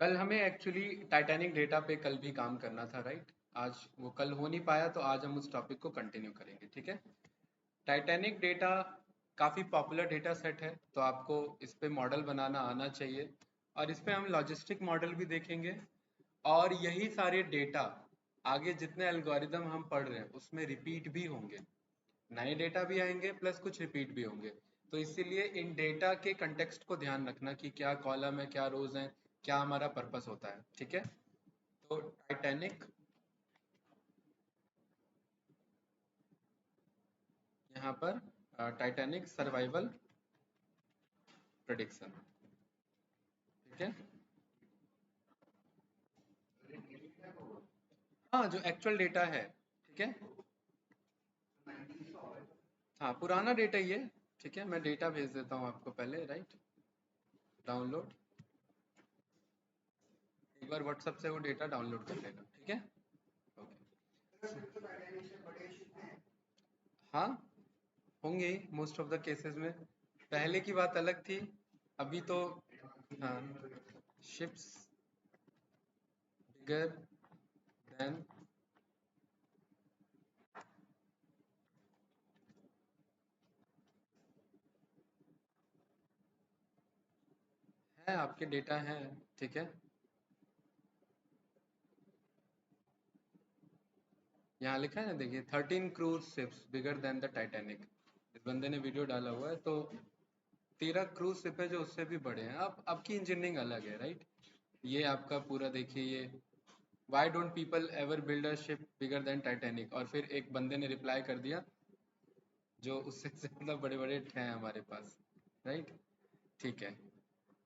कल हमें actually Titanic data पे कल भी काम करना था, राइट? आज वो कल हो नहीं पाया, तो आज हम उस टॉपिक को कंटिन्यू करेंगे, ठीक है? टाइटैनिक डेटा काफ़ी पॉपुलर डेटा सेट है, तो आपको इस पे मॉडल बनाना आना चाहिए। और इस पे हम लॉजिस्टिक मॉडल भी देखेंगे। और यही सारे डेटा आगे जितने एल्गोरिदम हम पढ़ रहे हैं उसमें रिपीट भी होंगे। नए डेटा भी आएंगे प्लस कुछ रिपीट भी होंगे। तो इसीलिए इन डेटा के कंटेक्स्ट को ध्यान रखना कि क्या कॉलम है, क्या रोज है, क्या हमारा पर्पस होता है, ठीक है? तो टाइटैनिक, यहाँ पर टाइटैनिक सर्वाइवल प्रेडिक्शन, ठीक है? हाँ, जो एक्चुअल डेटा है, ठीक है? हाँ, पुराना डेटा ही है। ठीक है, मैं डेटा भेज देता हूँ आपको पहले, राइट? डाउनलोड। एक बार व्हाट्सएप से वो डेटा डाउनलोड कर लेना, ठीक है? ओके। हाँ, होंगे ही मोस्ट ऑफ द केसेस में। पहले की बात अलग थी, अभी तो। हाँ, शिप्स बिगर देन। है, आपके डेटा है, ठीक है? यहाँ लिखा है ना, देखिए, 13 cruise ships bigger than the Titanic. इस बंदे ने वीडियो डाला हुआ है, तो 13 क्रूज शिप है जो उससे भी बड़े हैं। अब आपकी इंजीनियरिंग अलग है, राइट? ये आपका पूरा देखिए, ये why don't people ever build a ship bigger than Titanic, और फिर एक बंदे ने रिप्लाई कर दिया जो उससे ज्यादा बड़े बड़े हैं हमारे पास, राइट? ठीक है,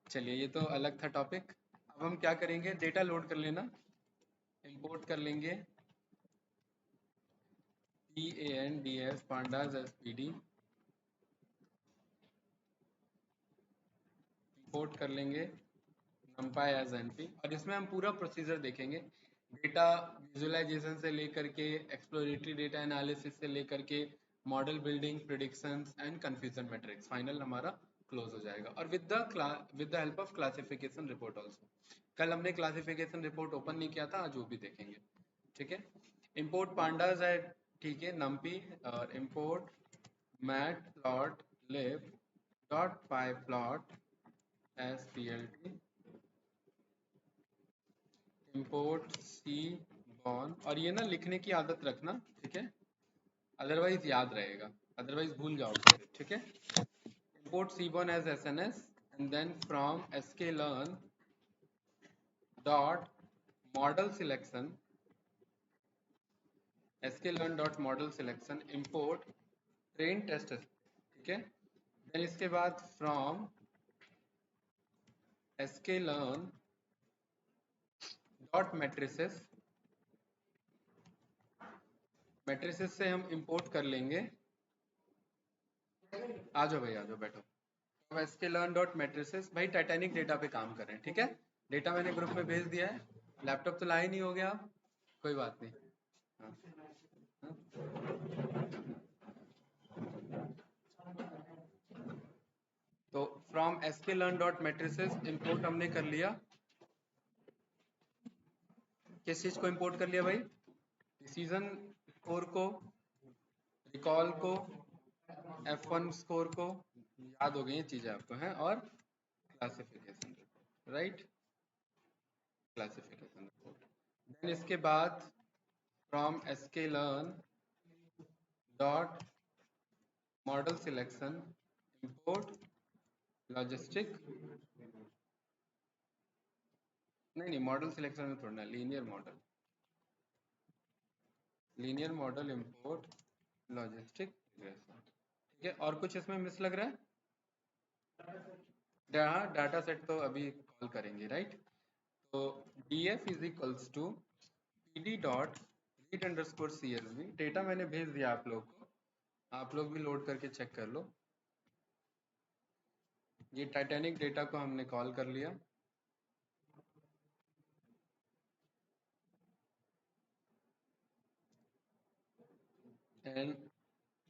चलिए, ये तो अलग था टॉपिक। अब हम क्या करेंगे, डेटा लोड कर लेना। इंपोर्ट कर लेंगे PANDS pandas SPD। इंपोर्ट कर लेंगे numpy एज np, और इसमें हम पूरा प्रोसीजर देखेंगे। डेटा विजुअलाइजेशन से लेकर के एक्सप्लोरेटरी डेटा एनालिसिस से लेकर के model building, predictions and confusion matrix, final हमारा क्लोज हो जाएगा। और with the help of classification report also. कल हमने क्लासिफिकेशन रिपोर्ट ओपन नहीं किया था, आज वो भी देखेंगे, ठीक है? इंपोर्ट पांडाज है, ठीक है, नम्पी। और import matplotlib dot pyplot as P L T. Import seaborn, और ये ना लिखने की आदत रखना, ठीक है? अदरवाइज याद रहेगा, अदरवाइज भूल जाओगे, ठीक है? Import seaborn as S N S, and then from sklearn dot model selection, sklearn dot model selection import train test, ठीक है? देन इसके बाद from sklearn dot matrices, matrices से हम इंपोर्ट कर लेंगे। आ जाओ भाई, आ जाओ, बैठो। अब sklearn डॉट मैट्रिसेस, भाई टाइटैनिक डेटा पे काम कर रहे हैं, ठीक है? डेटा मैंने ग्रुप में भेज दिया है। लैपटॉप तो लाए नहीं हो गया आप, कोई बात नहीं। हाँ, हाँ। तो from sklearn dot matrices import हमने कर लिया। किस चीज को इंपोर्ट कर लिया भाई? डिसीजन स्कोर को, रिकॉल को, F1 स्कोर को, याद हो गई ये चीजें आपको हैं, और classification, right? Classification report. Then इसके बाद from sklearn dot model selection import logistic. नहीं नहीं, मॉडल सिलेक्शन में थोड़ा ना, linear model, linear model import logistic regression, ठीक है? और कुछ इसमें मिस लग रहा है? हाँ, डाटा सेट तो अभी कॉल करेंगे, राइट? तो df is equals to pd dot read underscore csv। Data मैंने भेज दिया आप लोग को, आप लोग भी लोड करके चेक कर लो। ये टाइटैनिक डेटा को हमने कॉल कर लिया, एंड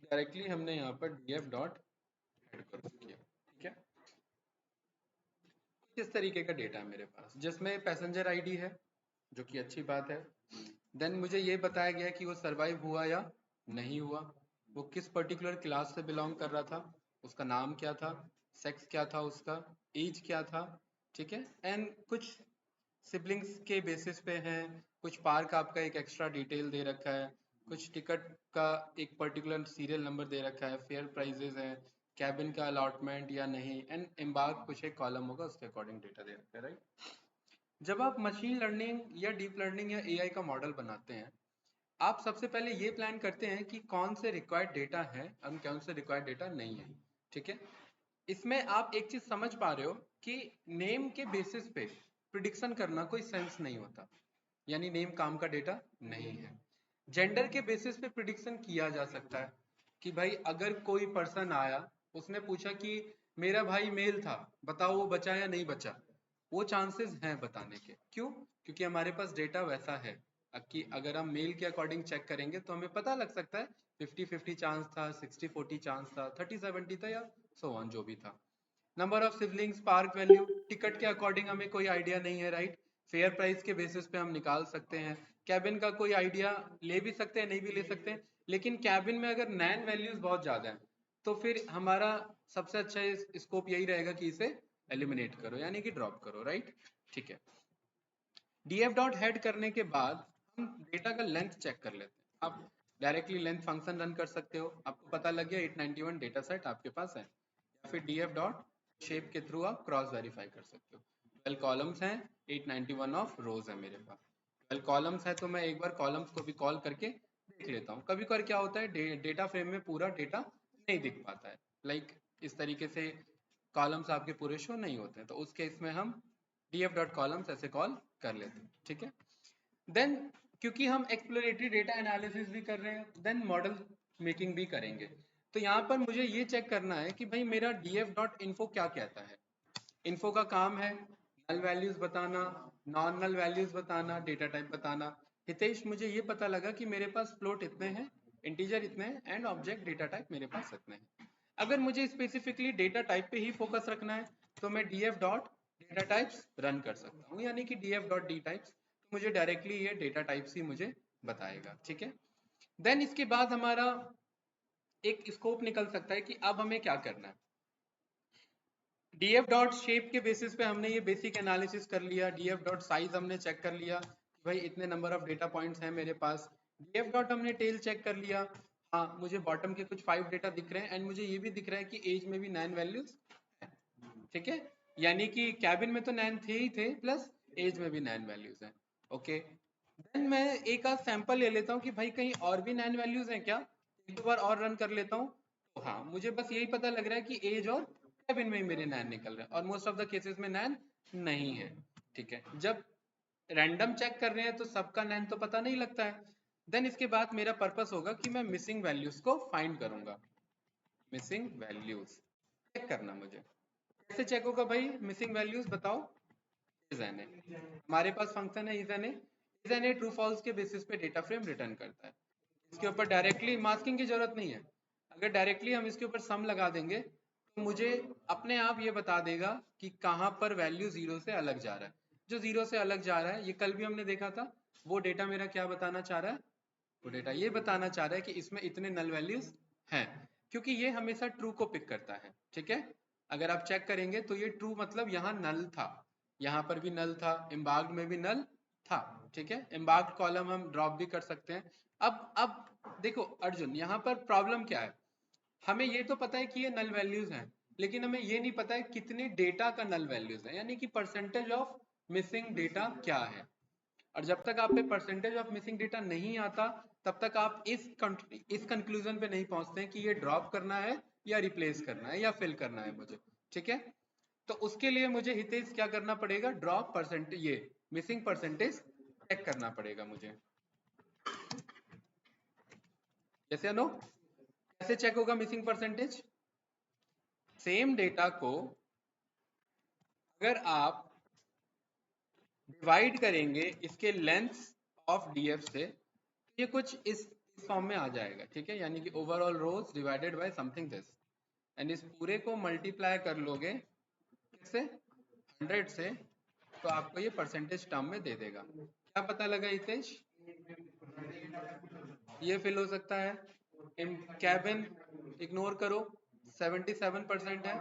डायरेक्टली हमने यहाँ पर df डॉट हेड कर दिया, ठीक है? इस तरीके का डेटा है मेरे पास जिसमें पैसेंजर आईडी है, जो कि अच्छी बात है। देन मुझे ये बताया गया कि वो सरवाइव हुआ या नहीं हुआ, वो किस पर्टिकुलर क्लास से बिलोंग कर रहा था, उसका नाम क्या था, सेक्स क्या था उसका, एज क्या था, ठीक है। एंड कुछ सिबलिंग्स के बेसिस पे हैं, कुछ पार्क आपका एक एक्स्ट्रा डिटेल दे रखा है, कुछ टिकट का एक पर्टिकुलर सीरियल नंबर दे रखा है, फेयर प्राइजेस है, कैबिन का अलॉटमेंट या नहीं, एंड एम्बार्क कुछ एक कॉलम होगा उसके अकॉर्डिंग डेटा दे रखा है, राइट। जब आप मशीन लर्निंग या डीप लर्निंग या एआई का मॉडल बनाते हैं, आप सबसे पहले ये प्लान करते हैं कि कौन से रिक्वायर्ड डेटा है और कौन से रिक्वायर्ड डेटा नहीं है, ठीक है। इसमें आप एक चीज समझ पा रहे हो कि नेम के बेसिस पे प्रिडिक्शन करना कोई सेंस नहीं होता, यानी नेम काम का डेटा नहीं है। जेंडर के बेसिस पे प्रिडिक्शन किया जा सकता है कि भाई अगर कोई पर्सन आया, उसने पूछा कि मेरा भाई मेल था, बताओ वो बचा या नहीं बचा, वो चांसेस हैं बताने के। क्यों? क्योंकि हमारे पास डेटा वैसा है कि अगर हम मेल के अकॉर्डिंग चेक करेंगे तो हमें पता लग सकता है 50-50 चांस था, 60-40 चांस था, 30-70 था, या सो ऑन जो भी था। Number of siblings, park value, ticket के अकॉर्डिंग हमें कोई आइडिया नहीं है, राइट। फेयर प्राइस के बेसिस पे हम निकाल सकते हैं। कैबिन का कोई आइडिया ले भी सकते हैं, नहीं भी ले सकते हैं, लेकिन कैबिन में अगर नैन वैल्यूज बहुत ज्यादा है तो फिर हमारा सबसे अच्छा स्कोप यही रहेगा कि इसे एलिमिनेट करो, यानी कि ड्रॉप करो, राइट। ठीक है। डीएफ डॉट हेड करने के बाद हम डेटा का लेंथ चेक कर लेते हैं। आप डायरेक्टली लेंथ फंक्शन रन कर सकते हो, आपको पता लग गया 891 डेटा सेट आपके पास है, या फिर डीएफ डॉट शेप के थ्रू आप क्रॉस वेरीफाई कर सकते हो। 12 कॉलम्स हैं, 891 ऑफ रोज है मेरे पास। 12 कॉलम्स है तो मैं एक बार कॉलम्स को भी कॉल करके देख लेता हूँ। कभी कभार क्या होता है, डेटा फ्रेम में पूरा डेटा नहीं दिख पाता है, लाइक इस तरीके से कॉलम्स आपके पूरे शो नहीं होते हैं, तो उस केस में हम df डॉट कॉलम्स ऐसे कॉल कर लेते हैं, ठीक है। देन क्योंकि हम एक्सप्लोरेटरी डेटा एनालिसिस भी कर रहे हैं, देन मॉडल मेकिंग भी करेंगे, तो यहाँ पर मुझे ये चेक करना है कि भाई मेरा df डॉट इन्फो क्या कहता है। इन्फो का काम है नल वैल्यूज बताना, नॉन नल वैल्यूज बताना, डेटा टाइप बताना। हितेश, मुझे ये पता लगा कि मेरे पास फ्लोट इतने हैं, इंटीजर इतने हैं, एंड ऑब्जेक्ट डेटा टाइप मेरे पास इतने हैं। अगर मुझे स्पेसिफिकली डेटा टाइप पे ही फोकस रखना है तो मैं df dot data types run कर सकता हूँ, यानी कि df डॉट डी टाइप्स, तो मुझे डायरेक्टली ये डेटा टाइप्स ही मुझे बताएगा, ठीक है। देन इसके बाद हमारा एक स्कोप निकल सकता है कि अब हमें क्या करना है। df डॉट शेप के बेसिस पे हमने ये बेसिक एनालिसिस कर लिया, df डॉट साइज हमने चेक कर लिया कि भाई इतने नंबर ऑफ डेटा पॉइंट्स हैं मेरे पास, df डॉट हमने टेल चेक कर लिया, हाँ मुझे बॉटम के कुछ 5 डेटा दिख रहे हैं, एंड मुझे ये भी दिख रहा है कि एज में भी 9 वैल्यूज, ठीक है, यानी कि कैबिन में तो 9 थे ही थे, प्लस एज में भी 9 वैल्यूज हैं, ओके। देन मैं एक आध सैंपल ले लेता हूँ कि भाई कहीं और भी 9 वैल्यूज हैं क्या, एक दो बार और रन कर लेता हूँ। तो हाँ, मुझे बस यही पता लग रहा है कि एज और कैबिन में ही मेरे 9 निकल रहे हैं, और मोस्ट ऑफ द केसेस में 9 नहीं है, ठीक है। जब रैंडम चेक कर रहे हैं तो सबका 9 तो पता नहीं लगता है। देन इसके बाद मेरा पर्पस होगा कि मैं मिसिंग वैल्यूज को फाइंड करूंगा। मिसिंग वैल्यूज चेक करना मुझे कैसे चेक होगा भाई, मिसिंग वैल्यूज बताओ। इजन है, हमारे पास फंक्शन है इजन है। इजन है ट्रू फॉल्स के बेसिस पे डेटा फ्रेम रिटर्न करता है। इसके ऊपर डायरेक्टली मास्किंग की जरूरत नहीं है। अगर डायरेक्टली हम इसके ऊपर सम लगा देंगे तो मुझे अपने आप ये बता देगा कि कहाँ पर वैल्यू जीरो से अलग जा रहा है। जो जीरो से अलग जा रहा है, ये कल भी हमने देखा था, वो डेटा मेरा क्या बताना चाह रहा है, वो डेटा ये बताना चाह रहा है कि इसमें इतने नल वैल्यूज हैं, क्योंकि ये हमेशा ट्रू को पिक करता है, ठीक है। अगर आप चेक करेंगे तो ये ट्रू मतलब यहाँ नल था, यहाँ पर भी नल था, एम्बार्क्ड में भी नल था, ठीक है। एम्बार्क्ड कॉलम हम ड्रॉप भी कर सकते हैं। अब देखो अर्जुन, यहाँ पर प्रॉब्लम क्या है, हमें ये तो पता है कि ये नल वैल्यूज हैं, लेकिन हमें ये नहीं पता है कितने डेटा का नल वैल्यूज है, यानी कि परसेंटेज ऑफ मिसिंग डेटा क्या है। और जब तक आप पे परसेंटेज ऑफ मिसिंग डेटा नहीं आता, तब तक आप इस कंक्लूजन पे नहीं पहुंचते हैं कि ये ड्रॉप करना है या रिप्लेस करना है या फिल करना है मुझे, ठीक है। तो उसके लिए मुझे हितेश क्या करना पड़ेगा, ड्रॉप परसेंटेज, ये मिसिंग परसेंटेज चेक करना पड़ेगा मुझे। जैसे नो, कैसे चेक होगा मिसिंग परसेंटेज? सेम डेटा को अगर आप डिवाइड करेंगे इसके लेंथ ऑफ डीएफ से, तो ये कुछ इस फॉर्म में आ जाएगा, ठीक है, यानी कि overall rows divided by something this, and इस पूरे को मल्टीप्लाई कर लोगे किससे, 100 से, तो आपको ये परसेंटेज टर्म में दे देगा। क्या पता लगा हितेश? ये फिल हो सकता है। कैबिन इग्नोर करो, 77% है।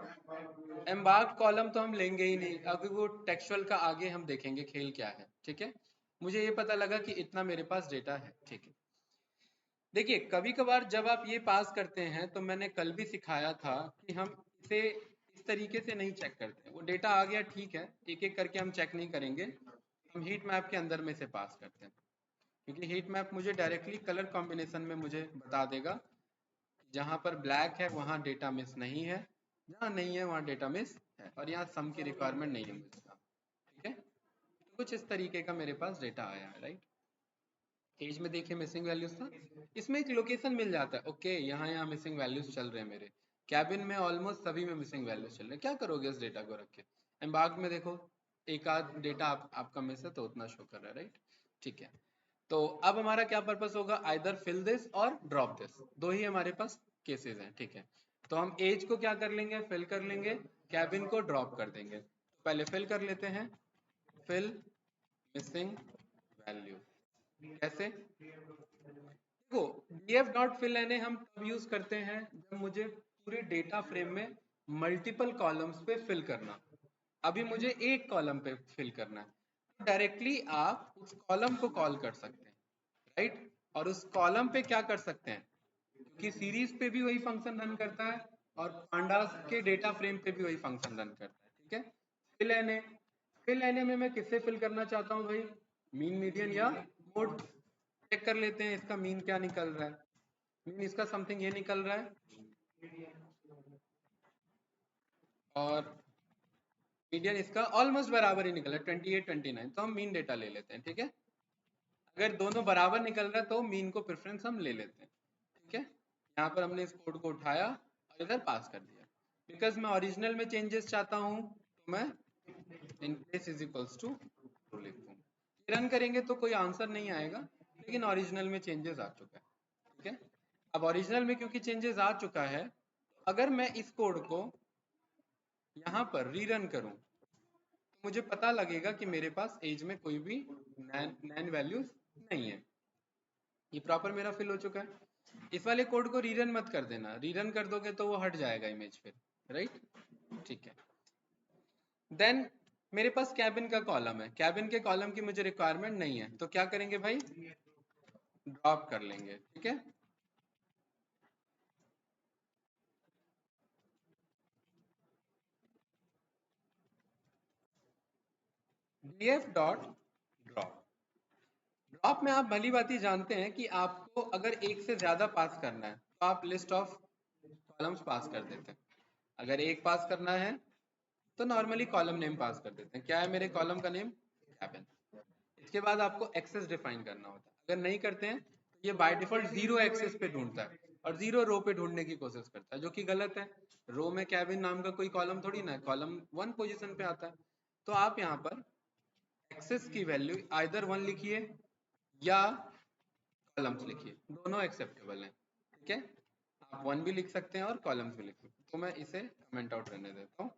एम्बार्क्ड कॉलम तो हम लेंगे ही नहीं, अभी वो टेक्सचुअल का आगे हम देखेंगे खेल क्या है, ठीक है। मुझे ये पता लगा कि इतना मेरे पास डेटा है, ठीक है। देखिए कभी कभार जब आप ये पास करते हैं, तो मैंने कल भी सिखाया था कि हम इसे इस तरीके से नहीं चेक करते। वो डेटा आ गया, ठीक है, एक एक करके हम चेक नहीं करेंगे, हम हीट मैप के अंदर में से पास करते हैं, क्योंकि हीट मैप मुझे डायरेक्टली कलर कॉम्बिनेशन में मुझे बता देगा, जहाँ पर ब्लैक है वहाँ डेटा मिस नहीं है, जहाँ नहीं है वहाँ डेटा मिस है, और यहाँ सम की रिक्वायरमेंट नहीं है मुझे, ठीक है। तो कुछ इस तरीके का मेरे पास डेटा आया है, राइट। एज में देखिए मिसिंग वैल्यूज था, इसमें एक लोकेशन मिल जाता है, ओके यहाँ यहाँ मिसिंग वैल्यूज चल रहे हैं मेरे कैबिन में, ऑलमोस्ट सभी में मिसिंग वैल्यूज चल रहे हैं। क्या करोगे इस डेटा को रख के? एम्बार्क में देखो एक आध डेटा आपका मिस है, तो उतना शो कर रहा है, राइट, ठीक है। तो अब हमारा क्या पर्पस होगा, आइदर फिल दिस और ड्रॉप दिस, दो ही हमारे पास केसेस हैं, ठीक है। तो हम एज को क्या कर लेंगे, फिल कर लेंगे, कैबिन को ड्रॉप कर देंगे। पहले फिल कर लेते हैं, फिल मिसिंग वैल्यू। कैसे? देखो df डॉट फिल एन हम तब यूज करते हैं जब मुझे पूरे डेटा फ्रेम में मल्टीपल कॉलम्स पे फिल करना। अभी मुझे एक कॉलम पे फिल करना है, डायरेक्टली आप उस कॉलम को कॉल कर सकते हैं, राइट। और उस कॉलम पे क्या कर सकते हैं, क्योंकि सीरीज पे भी वही फंक्शन रन करता है और पांडास के डेटा फ्रेम पे भी वही फंक्शन रन करता है, ठीक है। फिल एन, फिल एन में मैं किससे फिल करना चाहता हूँ भाई, मीन मीडियन या मोड। चेक कर लेते हैं इसका मीन क्या निकल रहा है। मीन इसका समथिंग ये निकल रहा है, और मीडियन इसका ऑलमोस्ट बराबर ही निकल रहा है, 28 29। तो हम मीन डेटा ले लेते हैं, ठीक है। अगर दोनों बराबर निकल रहा है तो मीन को प्रेफरेंस हम ले लेते हैं, ठीक है। यहाँ पर हमने इस कोड को उठाया और इधर पास कर दिया। बिकॉज मैं ओरिजिनल में चेंजेस चाहता हूँ, तो मैं in place is equals to true लिखूँ। रन करेंगे तो कोई आंसर नहीं आएगा, लेकिन ओरिजिनल में चेंजेस आ चुका है, ठीक है। अब ओरिजिनल में क्योंकि चेंजेस आ चुका है, अगर मैं इस कोड को यहाँ पर रीरन करूँ, तो मुझे पता लगेगा कि मेरे पास एज में कोई भी नैन वैल्यूज नहीं है। ये प्रॉपर मेरा फिल हो चुका है। इस वाले कोड को रीरन मत कर देना, रीरन कर दोगे तो वो हट जाएगा इमेज फिर, राइट, ठीक है। देन मेरे पास कैबिन का कॉलम है, कैबिन के कॉलम की मुझे रिक्वायरमेंट नहीं है, तो क्या करेंगे भाई, ड्रॉप कर लेंगे, ठीक है। df डॉट ड्रॉप, ड्रॉप में आप भली बात ही जानते हैं कि आपको अगर एक से ज्यादा पास करना है, तो आप लिस्ट ऑफ कॉलम्स पास कर देते हैं। अगर एक पास करना है तो नॉर्मली कॉलम नेम पास कर देते हैं। क्या है मेरे कॉलम का नेम, कैबिन। इसके बाद आपको एक्सेस डिफाइन करना होता है। अगर नहीं करते हैं तो ये बाय डिफॉल्ट जीरो एक्सेस पे ढूंढता है और जीरो रो पे ढूंढने की कोशिश करता है, जो कि गलत है। रो में कैबिन नाम का कोई कॉलम थोड़ी ना है, कॉलम 1 पोजीशन पे आता है। तो आप यहाँ पर एक्सेस की वैल्यू आइदर 1 लिखिए या कॉलम्स लिखिए, दोनों एक्सेप्टेबल हैं, ठीक है। आप 1 भी लिख सकते हैं और कॉलम्स भी लिख सकते हैं। तो मैं इसे कमेंट आउट रहने देता हूँ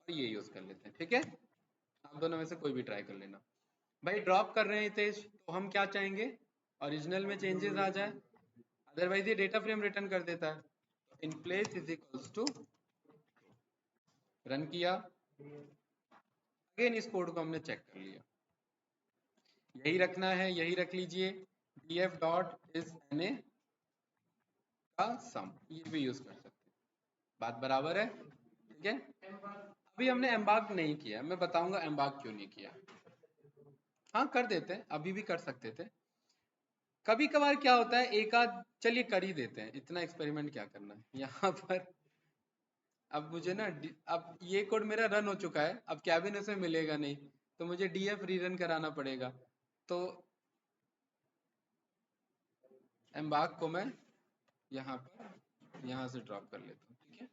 और ये यूज कर लेते हैं, ठीक है। आप दोनों में से कोई भी ट्राई कर लेना। भाई ड्रॉप कर रहे हैं तेज, तो हम क्या चाहेंगे, ओरिजिनल में चेंजेस आ जाए, अदरवाइज ये डेटा फ्रेम रिटर्न कर देता है। In place is equals to, run किया, अगेन इस कोड को हमने चेक कर लिया। यही रखना है, यही रख लीजिए, df dot is N A का सम, ये भी यूज कर सकते हैं। बात बराबर है, ठीक है। अभी हमने एम्बार्क नहीं किया, मैं बताऊंगा एम्बार्क क्यों नहीं किया। हाँ कर देते हैं, अभी भी कर सकते थे। कभी कभार क्या होता है, एक आध चलिए कर ही देते हैं, इतना एक्सपेरिमेंट क्या करना है यहाँ पर। अब मुझे ना अब ये कोड मेरा रन हो चुका है, अब कैबिन उसे मिलेगा नहीं, तो मुझे डीएफ रीरन कराना पड़ेगा। तो एम्बार्क को मैं यहाँ पर यहाँ से ड्रॉप कर लेता हूँ, ठीक है।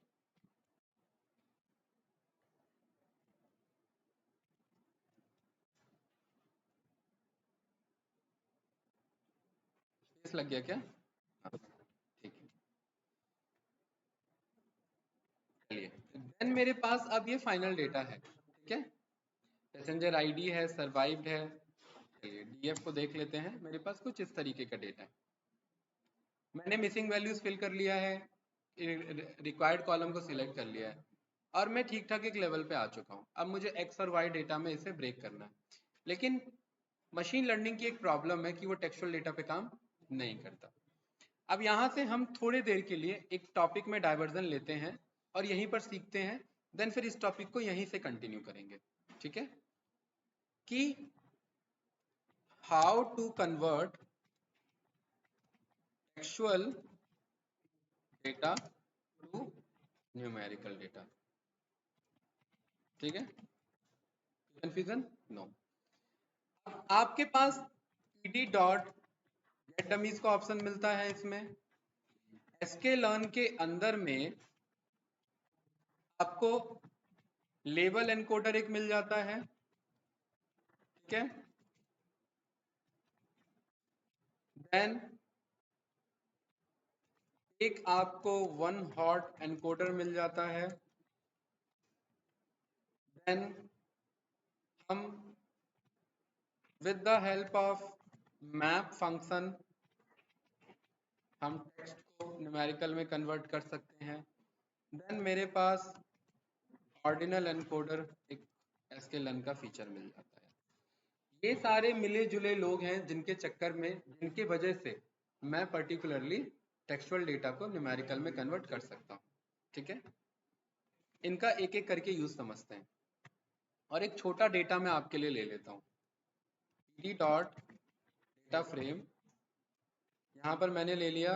स्पेस लग गया क्या? हाँ, ठीक है, चलिए। देन मेरे पास अब ये फाइनल डेटा है, ठीक है। पैसेंजर आईडी है, सर्वाइव्ड है। चलिए डीएफ को देख लेते हैं। मेरे पास कुछ इस तरीके का डेटा है। मैंने मिसिंग वैल्यूज फिल कर लिया है, रिक्वायर्ड कॉलम को सिलेक्ट कर लिया है और मैं ठीक ठाक एक लेवल पे आ चुका हूँ। अब मुझे एक्स और वाई डेटा में इसे ब्रेक करना है। लेकिन मशीन लर्निंग की एक प्रॉब्लम है कि वो टेक्सचुअल डेटा पे काम नहीं करता। अब यहाँ से हम थोड़ी देर के लिए एक टॉपिक में डाइवर्जन लेते हैं और यहीं पर सीखते हैं, देन फिर इस टॉपिक को यहीं से कंटिन्यू करेंगे, ठीक है। कि how to convert textual data to numerical data, ठीक है। Confusion no. आपके पास pd डॉट गेट डमीज का ऑप्शन मिलता है इसमें। sklearn के अंदर में आपको लेबल एनकोडर एक मिल जाता है, ठीक है। देन एक आपको वन हॉट एनकोडर मिल जाता है। देन हम with the help of map function हम टेक्स्ट को न्यूमेरिकल में कन्वर्ट कर सकते हैं। देन मेरे पास ऑर्डिनल एनकोडर एक sklearn का फीचर मिल जाता है। ये सारे मिले जुले लोग हैं जिनके चक्कर में, जिनके वजह से मैं पर्टिकुलरली टेक्सचुअल डेटा को न्यूमेरिकल में कन्वर्ट कर सकता हूँ, ठीक है। इनका एक एक करके यूज समझते हैं और एक छोटा डेटा मैं आपके लिए ले लेता हूँ। pd डॉट डेटा फ्रेम, यहाँ पर मैंने ले लिया,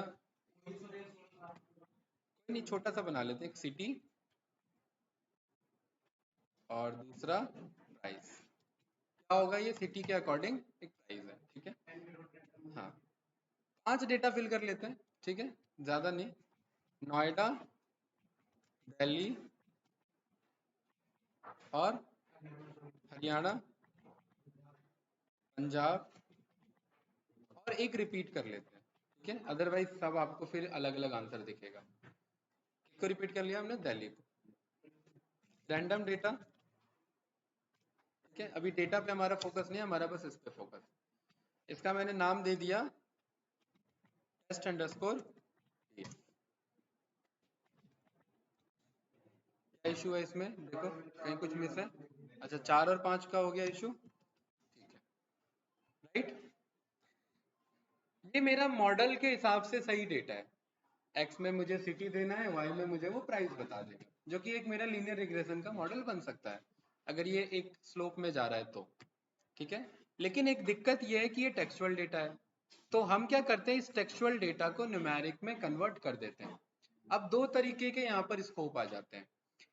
नहीं छोटा सा बना लेते हैं, एक सिटी और दूसरा प्राइस। क्या होगा, ये सिटी के अकॉर्डिंग एक प्राइस है, ठीक है। हाँ 5 डेटा फिल कर लेते हैं, ठीक है, ज्यादा नहीं। नोएडा, दिल्ली और हरियाणा, पंजाब और एक रिपीट कर लेते हैं, ठीक है। अदरवाइज सब आपको फिर अलग अलग आंसर दिखेगा। किसको रिपीट कर लिया हमने, दिल्ली को। रैंडम डेटा, ठीक है। अभी डेटा पे हमारा फोकस नहीं है, हमारा बस इस पे फोकस। इसका मैंने नाम दे दिया टेस्ट अंडरस्कोर। क्या इशू है इसमें, देखो कहीं कुछ मिस है। अच्छा 4 और 5 का हो गया इशू, ठीक है, राइट। ये मेरा मॉडल के हिसाब से सही डेटा है। एक्स में मुझे सिटी देना है, वाई में मुझे वो प्राइस बता देगा, जो कि एक मेरा लीनियर रिग्रेशन का मॉडल बन सकता है अगर ये एक स्लोप में जा रहा है तो, ठीक है। लेकिन एक दिक्कत ये है कि ये टेक्सचुअल डेटा है, तो हम क्या करते हैं, इस टेक्सचुअल डेटा को न्यूमेरिक में कन्वर्ट कर देते हैं। अब दो तरीके के यहाँ पर स्कोप आ जाते हैं।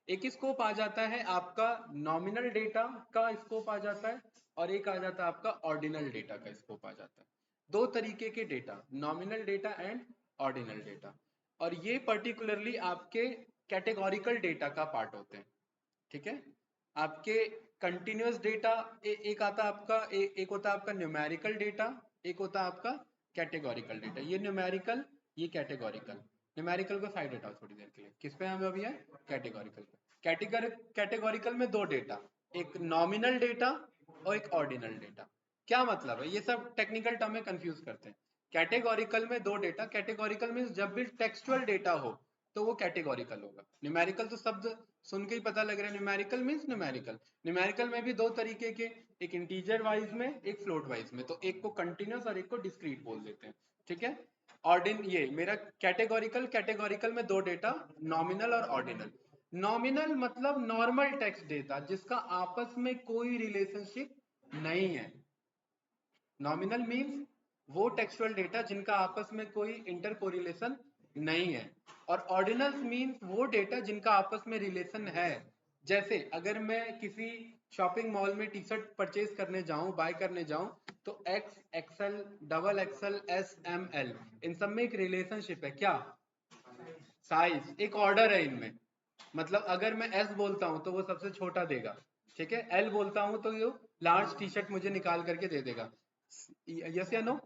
एक स्कोप आ जाता है आपका नॉमिनल डेटा का स्कोप आ जाता है, और एक आ जाता है आपका ऑर्डिनल डेटा का स्कोप आ जाता है। दो तरीके के data, nominal data and ordinal data, और ये पर्टिकुलरली आपके कैटेगोरिकल डेटा का पार्ट होते हैं, ठीक है। आपके कंटिन्यूअस डेटा एक आता है आपका, एक होता है आपका न्यूमेरिकल डेटा, एक होता है आपका कैटेगोरिकल डेटा। ये न्यूमेरिकल, ये कैटेगोरिकल। न्यूमेरिकल को साइड हटाओ थोड़ी देर के लिए, किस पे हम अभी है, कैटेगोरिकल पे। कैटेगोरिकल में दो डेटा, एक नॉमिनल डेटा और एक ऑर्डिनल डेटा। क्या मतलब है, ये सब टेक्निकल टर्म में कंफ्यूज करते हैं। कैटेगोरिकल में दो डेटा, कैटेगोरिकल मींस जब भी टेक्सचुअल डेटा हो तो वो कैटेगोरिकल होगा। न्यूमेरिकल तो शब्द सुन के ही पता लग रहा है, न्यूमेरिकल मींस न्यूमेरिकल। न्यूमेरिकल में भी दो तरीके के, एक इंटीजर वाइज में, एक फ्लोट वाइज में, तो एक को कंटिन्यूअस और एक को डिस्क्रीट बोल देते हैं, ठीक है। ऑर्डिन, ये मेरा कैटेगोरिकल, कैटेगोरिकल में दो डेटा, नॉमिनल और ऑर्डिनल। नॉमिनल मतलब नॉर्मल टेक्स्ट डेटा जिसका आपस में कोई रिलेशनशिप नहीं है। नॉमिनल मींस वो टेक्सचुअल डेटा जिनका आपस में कोई इंटर कोरिलेशन नहीं है, और ऑर्डिनल्स मींस वो डेटा जिनका आपस में रिलेशन है। जैसे अगर मैं किसी शॉपिंग मॉल में टी शर्ट परचेज करने जाऊं, बाय करने जाऊं, तो X, XL, double XL, S, M, L, इन सब में एक रिलेशनशिप है। क्या, साइज, एक ऑर्डर है इनमें। मतलब अगर मैं एस बोलता हूं तो वो सबसे छोटा देगा, ठीक है। एल बोलता हूं तो ये लार्ज टी शर्ट मुझे निकाल करके दे देगा। यस या नो।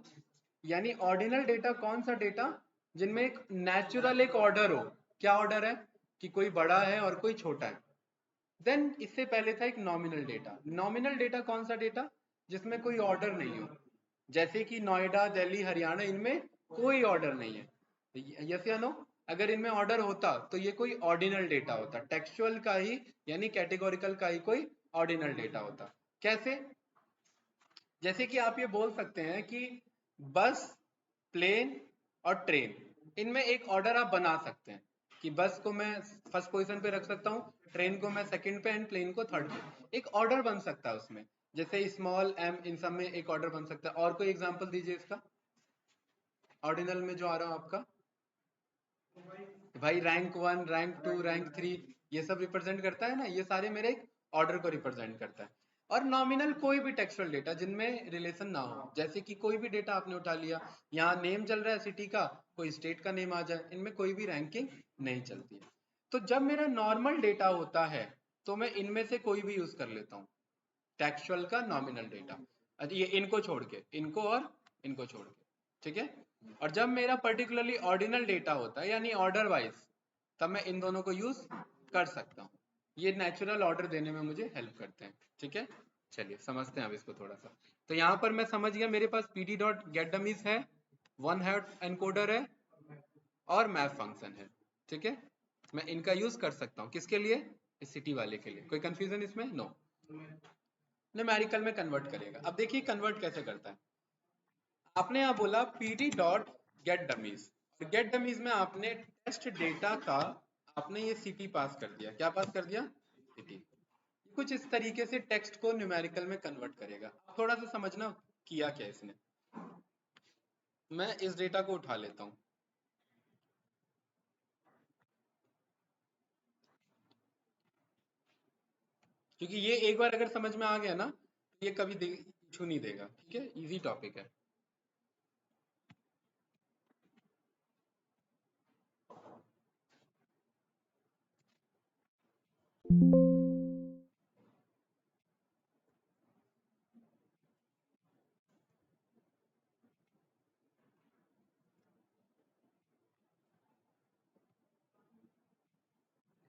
यानी ऑर्डिनल डेटा कौन सा डेटा, जिनमें एक नेचुरल एक ऑर्डर हो। क्या ऑर्डर है, कि कोई बड़ा है और कोई छोटा है, देन इससे पहले था एक नॉमिनल डेटा। नॉमिनल डेटा कौन सा डेटा? जिसमें कोई ऑर्डर नहीं हो, जैसे कि नोएडा, दिल्ली, हरियाणा, इनमें कोई ऑर्डर नहीं है। यस या नो? अगर इनमें ऑर्डर होता तो ये कोई ऑर्डिनल डेटा होता, टेक्सचुअल का ही यानी कैटेगोरिकल का ही कोई ऑर्डिनल डेटा होता। कैसे? जैसे कि आप ये बोल सकते हैं कि बस, प्लेन और ट्रेन, इनमें एक ऑर्डर आप बना सकते हैं कि बस को मैं फर्स्ट पोजीशन पे रख सकता हूँ, ट्रेन को मैं सेकंड पे एंड प्लेन को थर्ड पे। एक ऑर्डर बन सकता है उसमें, जैसे स्मॉल एम, इन सब में एक ऑर्डर बन सकता है। और कोई एग्जांपल दीजिए इसका, ऑर्डिनल में जो आ रहा हो आपका। भाई रैंक 1, रैंक 2, रैंक 3, ये सब रिप्रेजेंट करता है ना, ये सारे मेरे एक ऑर्डर को रिप्रेजेंट करता है। और नॉमिनल कोई भी टेक्सचुअल डेटा जिनमें रिलेशन ना हो, जैसे कि कोई भी डेटा आपने उठा लिया, यहाँ नेम चल रहा है सिटी का, कोई स्टेट का नेम आ जाए, इनमें कोई भी रैंकिंग नहीं चलती है। तो जब मेरा नॉर्मल डेटा होता है तो मैं इनमें से कोई भी यूज कर लेता हूँ, टेक्सचुअल का नॉमिनल डेटा, ये इनको छोड़ के, इनको और इनको छोड़ के, ठीक है। और जब मेरा पर्टिकुलरली ऑर्डिनल डेटा होता है यानी ऑर्डर वाइज, तब मैं इन दोनों को यूज कर सकता हूँ। ये नेचुरल ऑर्डर देने में मुझे हेल्प करते हैं, ठीक है। चलिए समझते हैं अब इसको थोड़ा सा। तो यहाँ पर मैं समझ गया, मेरे पास pd डॉट गेट डमीज है, वन हॉट एनकोडर है और मैप फंक्शन है, ठीक है। मैं इनका यूज कर सकता हूँ किसके लिए? इस सिटी वाले के लिए। कोई कंफ्यूजन इसमें? नो। न्यूमेरिकल में कन्वर्ट करेगा। अब देखिए कन्वर्ट कैसे करता है। आपने यहाँ बोला pd dot get dummies, get dummies में आपने टेस्ट डेटा का आपने ये सिटी पास कर दिया। क्या पास कर दिया? सिटी। कुछ इस तरीके से टेक्स्ट को न्यूमेरिकल में कन्वर्ट करेगा। थोड़ा सा समझना किया क्या इसने। मैं इस डेटा को उठा लेता हूँ, क्योंकि ये एक बार अगर समझ में आ गया ना तो ये कभी इशू नहीं देगा, ठीक है, इजी टॉपिक है।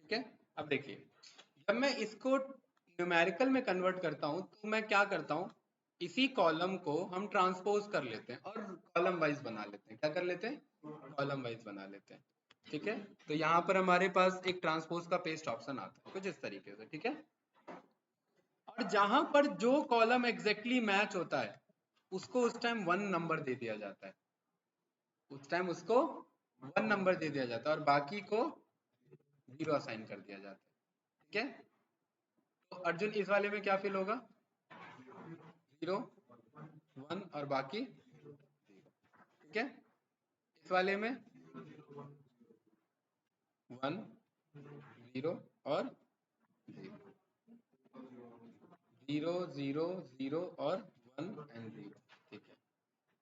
ठीक है। अब देखिए, जब मैं इसको न्यूमेरिकल में कन्वर्ट करता हूं तो मैं क्या करता हूं, इसी कॉलम को हम ट्रांसपोज कर लेते हैं और कॉलम वाइज बना लेते हैं। क्या कर लेते हैं? कॉलम वाइज बना लेते हैं, ठीक है। तो यहाँ पर हमारे पास एक ट्रांसपोज का पेस्ट ऑप्शन आता है कुछ इस तरीके से, ठीक है। और जहां पर जो कॉलम एग्जैक्टली मैच होता है उसको उस टाइम 1 नंबर दे दिया जाता है, उस टाइम उसको 1 नंबर दे दिया जाता है और बाकी को 0 असाइन कर दिया जाता है, ठीक है। तो अर्जुन इस वाले में क्या फिल होगा? 0, 1 और बाकी 0, ठीक है। इस वाले में 1, 0 और 0, 0, 0, 0 और 1 एंड 0, ठीक है।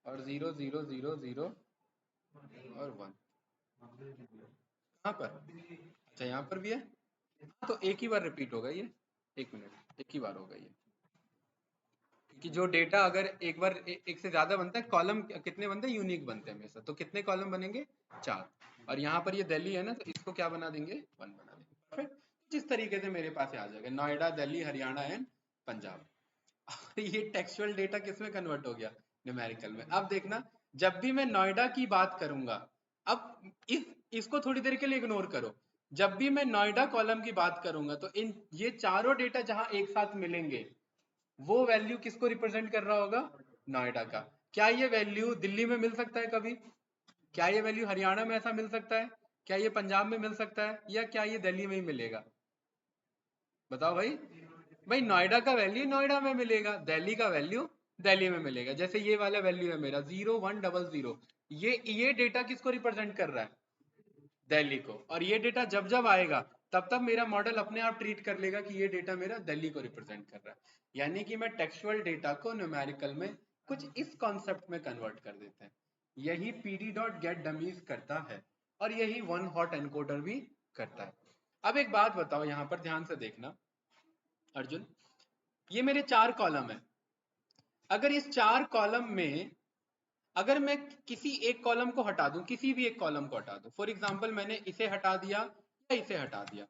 और 0, 0, 0, 0 और 1 कहाँ पर? अच्छा यहाँ पर भी है। हाँ, तो एक ही बार रिपीट होगा ये। एक मिनट, एक ही बार होगा ये, क्योंकि जो डेटा अगर एक बार एक से ज्यादा बनता है, कॉलम कितने बनते हैं? यूनिक बनते हैं हमेशा। तो कितने कॉलम बनेंगे? 4। और यहाँ पर ये दिल्ली है ना, तो इसको क्या बना देंगे? 1 बना देंगे। परफेक्ट। जिस तरीके से मेरे पास आ जाएगा नोएडा, दिल्ली, हरियाणा एंड पंजाब। ये टेक्सचुअल डेटा किस में कन्वर्ट हो गया? न्यूमेरिकल में। अब देखना, जब भी मैं नोएडा की बात करूंगा, अब इसको थोड़ी देर के लिए इग्नोर करो। जब भी मैं नोएडा कॉलम की बात करूंगा तो इन ये चारों डेटा जहां एक साथ मिलेंगे, वो वैल्यू किसको रिप्रेजेंट कर रहा होगा? नोएडा का। क्या ये वैल्यू दिल्ली में मिल सकता है कभी? क्या ये वैल्यू हरियाणा में ऐसा मिल सकता है? क्या ये पंजाब में मिल सकता है? या क्या ये दिल्ली में ही मिलेगा? बताओ भाई। भाई नोएडा का वैल्यू नोएडा में मिलेगा, दिल्ली का वैल्यू दिल्ली में मिलेगा। जैसे ये वाला वैल्यू है मेरा 0100, ये डेटा किसको रिप्रेजेंट कर रहा है? दिल्ली को। और ये डेटा जब जब आएगा तब तब मेरा मॉडल अपने आप ट्रीट कर लेगा कि ये डेटा मेरा दिल्ली को रिप्रेजेंट कर रहा है। यानी कि मैं टेक्सचुअल डेटा को न्यूमेरिकल में कुछ इस कॉन्सेप्ट में कन्वर्ट कर देते हैं। यही pd डॉट गेट डमीज करता है और यही वन हॉट एनकोडर भी करता है। अब एक बात बताओ, यहां पर ध्यान से देखना अर्जुन, ये मेरे 4 कॉलम है। अगर इस 4 कॉलम में अगर मैं किसी एक कॉलम को हटा दूं, किसी भी एक कॉलम को हटा दूं, फॉर एग्जांपल मैंने इसे हटा दिया या इसे हटा दिया,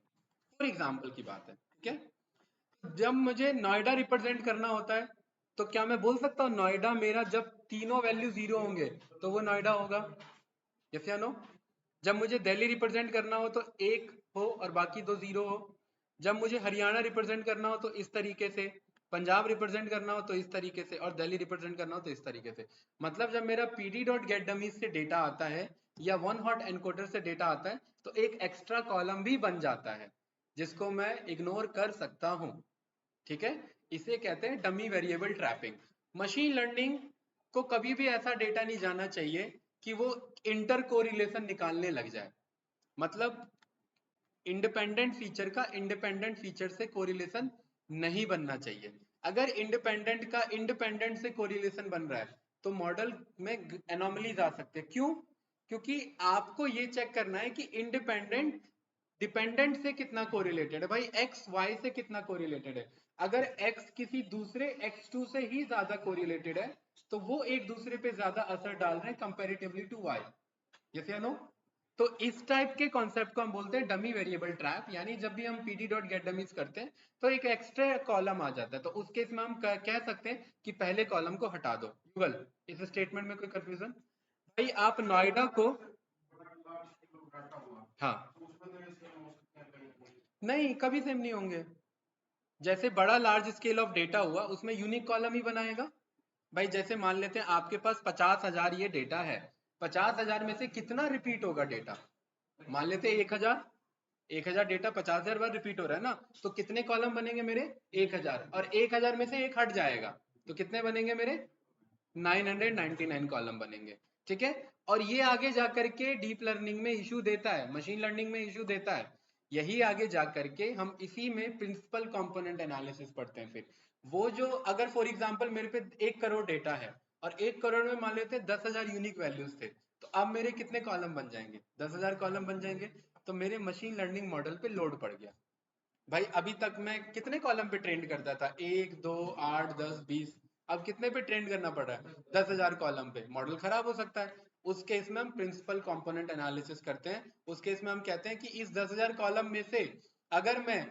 फॉर एग्जाम्पल की बात है, ठीक है। जब मुझे नोएडा रिप्रेजेंट करना होता है तो क्या मैं बोल सकता हूँ नोएडा मेरा जब तीनों वैल्यू 0 होंगे तो वो नोएडा होगा, यस या नो? जब मुझे दिल्ली रिप्रेजेंट करना हो तो एक हो और बाकी दो 0 हो। जब मुझे हरियाणा रिप्रेजेंट करना हो तो इस तरीके से, पंजाब रिप्रेजेंट करना हो तो इस तरीके से, और दिल्ली रिप्रेजेंट करना हो तो इस तरीके से। मतलब जब मेरा pd.getDummies से डेटा आता है या वन हॉट एनकोडर से डेटा आता है तो एक एक्स्ट्रा कॉलम भी बन जाता है जिसको मैं इग्नोर कर सकता हूं, ठीक है। इसे कहते हैं dummy variable trapping. Machine learning को कभी भी ऐसा डेटा नहीं जाना चाहिए कि वो इंटर कोरिलेशन निकालने लग जाए। मतलब इंडिपेंडेंट फीचर का इंडिपेंडेंट फीचर से कोरिलेशन नहीं बनना चाहिए। अगर इंडिपेंडेंट का इंडिपेंडेंट से कोरिलेशन बन रहा है तो मॉडल में एनोमलीज आ सकते हैं। क्यों? क्योंकि आपको ये चेक करना है कि इंडिपेंडेंट डिपेंडेंट से कितना कोरिलेटेड है। भाई एक्स वाई से कितना कोरिलेटेड है। अगर एक्स किसी दूसरे x2 से ही ज्यादा कोरिलेटेड है तो वो एक दूसरे पे ज्यादा असर डाल रहे हैं कंपैरेटिवली टू वाई, यस या नो? तो इस टाइप के कॉन्सेप्ट को हम बोलते हैं डमी वेरिएबल ट्रैप। यानी जब भी हम pd.getDummies करते हैं तो एक एक्स्ट्रा कॉलम आ जाता है, तो उस केस में हम कह सकते हैं कि पहले कॉलम को हटा दो। गूगल, इस स्टेटमेंट में कोई कंफ्यूजन? भाई आप नोएडा को, हाँ, नहीं कभी सेम नहीं होंगे। जैसे बड़ा लार्ज स्केल ऑफ डेटा हुआ उसमें यूनिक कॉलम ही बनाएगा। भाई जैसे मान लेते हैं आपके पास 50,000 ये डेटा है, 50,000 में से कितना रिपीट होगा डेटा? मान लेते हैं 1,000। 1,000 डेटा 50,000 बार रिपीट हो रहा है ना, तो कितने कॉलम बनेंगे मेरे? 1,000। और 1,000 में से एक हट जाएगा तो कितने बनेंगे मेरे? 999 कॉलम बनेंगे, ठीक है। और ये आगे जा करके डीप लर्निंग में इशू देता है, मशीन लर्निंग में इशू देता है। यही आगे जा करके हम इसी में प्रिंसिपल कंपोनेंट एनालिसिस पढ़ते हैं। फिर वो जो, अगर फॉर एग्जांपल मेरे पे 1 करोड़ डेटा है और 1 करोड़ में मान लेते हैं 10,000 यूनिक वैल्यूज थे, तो अब मेरे कितने कॉलम बन जाएंगे? 10,000 कॉलम बन जाएंगे। तो मेरे मशीन लर्निंग मॉडल पे लोड पड़ गया। भाई अभी तक मैं कितने कॉलम पे ट्रेंड करता था? 1 2 8 10 20। अब कितने पे ट्रेंड करना पड़ रहा है? 10,000 कॉलम पे। मॉडल खराब हो सकता है। उस केस में हम प्रिंसिपल कंपोनेंट एनालिसिस करते हैं। उस केस में हम कहते हैं कि इस 10,000 कॉलम में से अगर मैं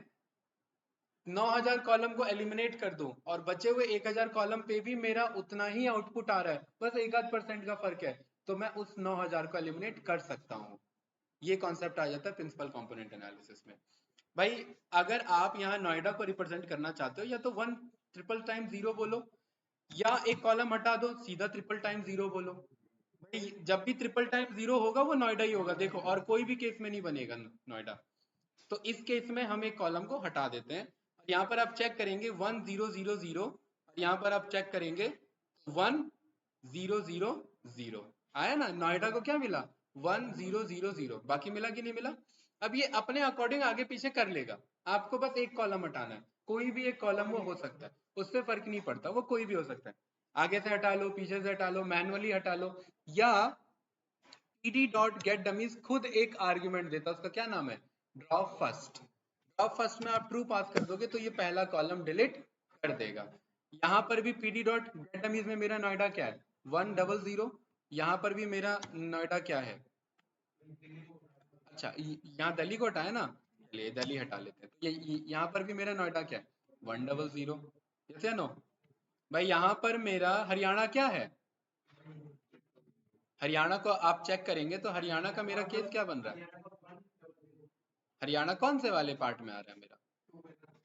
9,000 कॉलम को एलिमिनेट कर दूं और बचे हुए 1,000 कॉलम पे भी मेरा उतना ही आउटपुट आ रहा है, बस 1% का फर्क है, तो मैं उस 9,000 को एलिमिनेट कर सकता हूं। ये कॉन्सेप्ट आ जाता है प्रिंसिपल कंपोनेंट एनालिसिस में। भाई अगर आप यहाँ नोएडा को रिप्रेजेंट करना चाहते हो या तो 1 ट्रिपल टाइम 0 बोलो, या एक कॉलम हटा दो सीधा ट्रिपल टाइम 0 बोलो। भाई जब भी ट्रिपल टाइम 0 होगा वो नोएडा ही होगा, देखो, और कोई भी केस में नहीं बनेगा नोएडा। तो इस केस में हम एक कॉलम को हटा देते हैं। और यहाँ पर आप चेक करेंगे 1 0 0 0, और यहाँ पर आप चेक करेंगे 1 0 0 0। आया ना? नोएडा को क्या मिला? 1 0 0 0। बाकी मिला कि नहीं मिला? अब ये अपने अकॉर्डिंग आगे पीछे कर लेगा। आपको बस एक कॉलम हटाना है, कोई भी एक कॉलम वो हो सकता है, उससे फर्क नहीं पड़ता, वो कोई भी हो सकता है। आगे से हटा लो, पीछे से हटा लो, मैनुअली हटा लो, या pd.getDummies खुद एक आर्ग्यूमेंट देता है, उसका क्या नाम है? Drop first. ड्रॉप फर्स्ट में आप ट्रू पास कर दोगे तो ये पहला कॉलम डिलीट कर देगा। यहाँ पर भी pd.getDummies में मेरा नोएडा क्या है? 1 0 0। यहाँ पर भी मेरा नोएडा क्या है? अच्छा, यहाँ दिल्ली को हटाया ना, चलिए दिल्ली हटा लेते हैं। तो ये यहाँ पर भी मेरा नोएडा क्या है? 1 0 0। यस या नो? भाई यहाँ पर मेरा हरियाणा क्या है? हरियाणा को आप चेक करेंगे तो हरियाणा का मेरा केस क्या बन रहा है? हरियाणा कौन से वाले पार्ट में आ रहा है मेरा?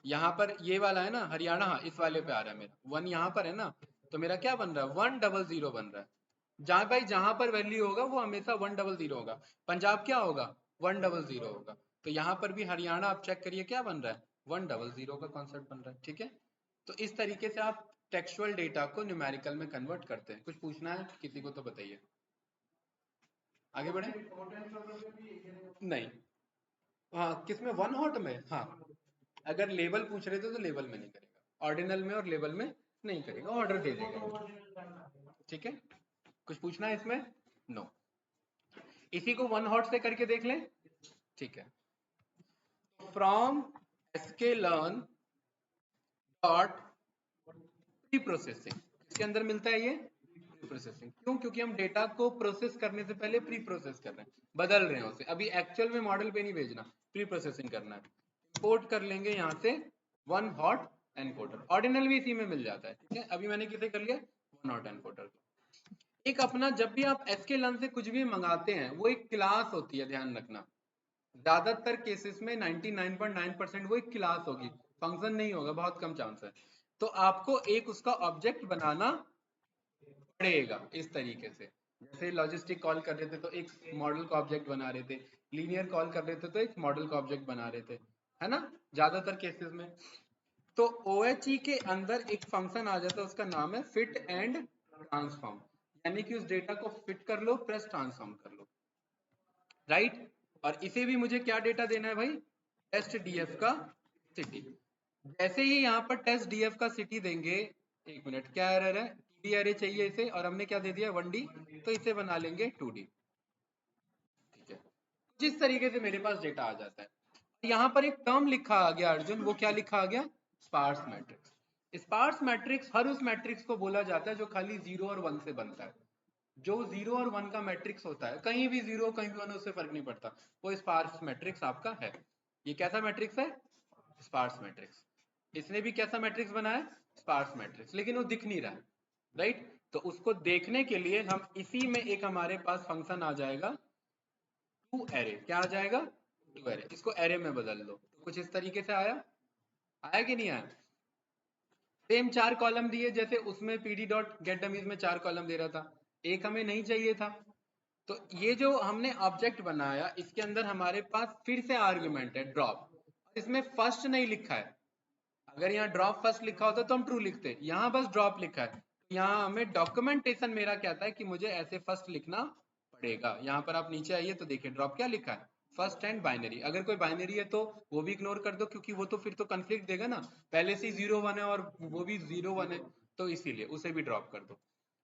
यहाँ पर ये वाला है ना हरियाणा, हाँ इस वाले पे आ रहा है मेरा। 1 यहाँ पर है ना, तो मेरा क्या बन रहा है? 1 0 0 बन रहा है। जहाँ भाई जहां पर वैल्यू होगा वो हमेशा 1 0 0 होगा। पंजाब क्या होगा? 1 0 0 होगा। तो यहाँ पर भी हरियाणा आप चेक करिए क्या बन रहा है? 1 0 0 का कॉन्सेप्ट बन रहा है, ठीक है। तो इस तरीके से आप टेक्सुअल डेटा को न्यूमेरिकल में कन्वर्ट करते हैं। कुछ पूछना है किसी को तो बताइए, आगे बढ़े। नहीं, हाँ किसमें? वन हॉट में, हाँ। अगर लेवल पूछ रहे थे तो लेवल में नहीं करेगा, ऑर्डिनल में और लेवल में नहीं करेगा, ऑर्डर दे देगा, ठीक है। कुछ पूछना है इसमें? नो। इसी को वन हॉट से करके देख लें, ठीक है। From sklearn dot pre processing, इसके अंदर मिलता है ये प्री प्रोसेसिंग। क्यों? क्योंकि हम डेटा को प्रोसेस करने से पहले प्री प्रोसेस कर रहे हैं, बदल रहे हैं उसे। अभी एक्चुअल में मॉडल पे नहीं भेजना, प्री प्रोसेसिंग करना है। इंपोर्ट कर लेंगे यहाँ से वन हॉट एनकोडर। ऑर्डिनल भी इसी में मिल जाता है, ठीक है। अभी मैंने किसे कर लिया, वन हॉट एनकोडर को। एक अपना जब भी आप sklearn से कुछ भी मंगाते हैं वो एक क्लास होती है, ध्यान रखना। ज्यादातर केसेस में 99.9% वो एक क्लास होगी, फंक्शन नहीं होगा, बहुत कम चांस है। तो आपको एक उसका ऑब्जेक्ट बनाना पड़ेगा इस तरीके से। जैसे लॉजिस्टिक कॉल कर रहे थे तो एक मॉडल का ऑब्जेक्ट बना रहे थे, लीनियर कॉल कर रहे थे तो एक मॉडल का ऑब्जेक्ट बना रहे थे, है ना, ज्यादातर केसेस में। तो OHE के अंदर एक फंक्शन आ जाता है, उसका नाम है फिट एंड ट्रांसफॉर्म, यानी कि उस डेटा को फिट कर लो प्लस ट्रांसफॉर्म कर लो, राइट। और इसे भी मुझे क्या डेटा देना है भाई, टेस्ट डीएफ का सिटी। जैसे ही यहाँ पर टेस्ट डीएफ का सिटी देंगे, एक मिनट, क्या एरर है, 2D एरे चाहिए इसे, और हमने क्या दे दिया 1D, तो इसे बना लेंगे 2D, ठीक है। जिस तरीके से मेरे पास डेटा आ जाता है, यहाँ पर एक टर्म लिखा आ गया अर्जुन, वो क्या लिखा आ गया, स्पार्स मैट्रिक्स। स्पार्स मैट्रिक्स हर उस मैट्रिक्स को बोला जाता है जो खाली 0 और 1 से बनता है। जो 0 और 1 का मैट्रिक्स होता है, कहीं भी 0 कहीं भी 1, उससे फर्क नहीं पड़ता, वो स्पार्स मैट्रिक्स आपका है। ये कैसा मैट्रिक्स है, स्पार्स मैट्रिक्स। इसने भी कैसा मैट्रिक्स बनाया, स्पार्स मैट्रिक्स, लेकिन वो दिख नहीं रहा है, राइट। तो उसको देखने के लिए हम इसी में एक हमारे पास फंक्शन आ जाएगा टू एरे, क्या आ जाएगा, टू एरे, इसको एरे में बदल दो। तो कुछ इस तरीके से आया, आया कि नहीं आया। सेम 4 कॉलम दिए, जैसे उसमें pd डॉट गेट डमीज में 4 कॉलम दे रहा था, एक हमें नहीं चाहिए था। तो ये जो हमने ऑब्जेक्ट बनाया, इसके अंदर हमारे पास फिर से आर्ग्यूमेंट है ड्रॉप, इसमें फर्स्ट नहीं लिखा है। अगर यहाँ ड्रॉप फर्स्ट लिखा होता तो हम ट्रू लिखते, यहाँ बस ड्रॉप लिखा है। यहाँ हमें डॉक्यूमेंटेशन मेरा कहता है कि मुझे ऐसे फर्स्ट लिखना पड़ेगा। यहाँ पर आप नीचे आइए तो देखिए ड्रॉप क्या लिखा है, फर्स्ट एंड बाइनरी। अगर कोई बाइनरी है तो वो भी इग्नोर कर दो, क्योंकि वो तो फिर तो कंफ्लिक्ट देगा ना, पहले से 0 1 है और वो भी 0 1 है, तो इसीलिए उसे भी ड्रॉप कर दो।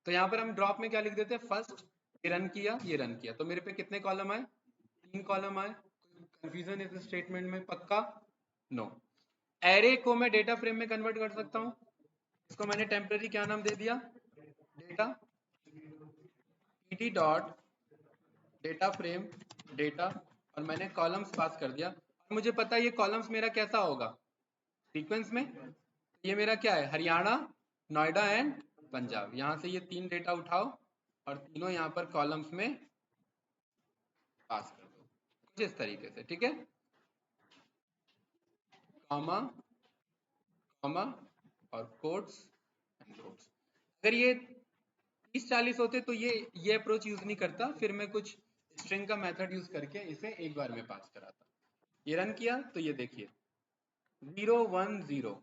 तो यहाँ पर हम ड्रॉप में क्या लिख देते हैं, फर्स्ट, ये रन किया, ये रन किया, तो मेरे पे कितने कॉलम आए, 3 कॉलम आए। कंफ्यूजन इस स्टेटमेंट में पक्का, नो। एरे को मैं डेटा फ्रेम में कन्वर्ट कर सकता हूँ, इसको मैंने टेम्पररी क्या नाम दे दिया, data, pd dot data frame data, और मैंने कॉलम्स पास कर दिया। और मुझे पता है ये कॉलम्स मेरा कैसा होगा, सीक्वेंस में। ये मेरा क्या है, हरियाणा, नोएडा एंड पंजाब। यहाँ से ये 3 डेटा उठाओ और तीनों यहाँ पर कॉलम्स में पास कर दो, कुछ इस तरीके से, ठीक है। कॉमा कॉमा और कोट्स एंड कोट्स। अगर ये 30-40 होते तो ये अप्रोच यूज नहीं करता, फिर मैं कुछ स्ट्रिंग का मेथड यूज करके इसे एक बार में पास कराता। ये रन किया तो ये देखिए 0 1 0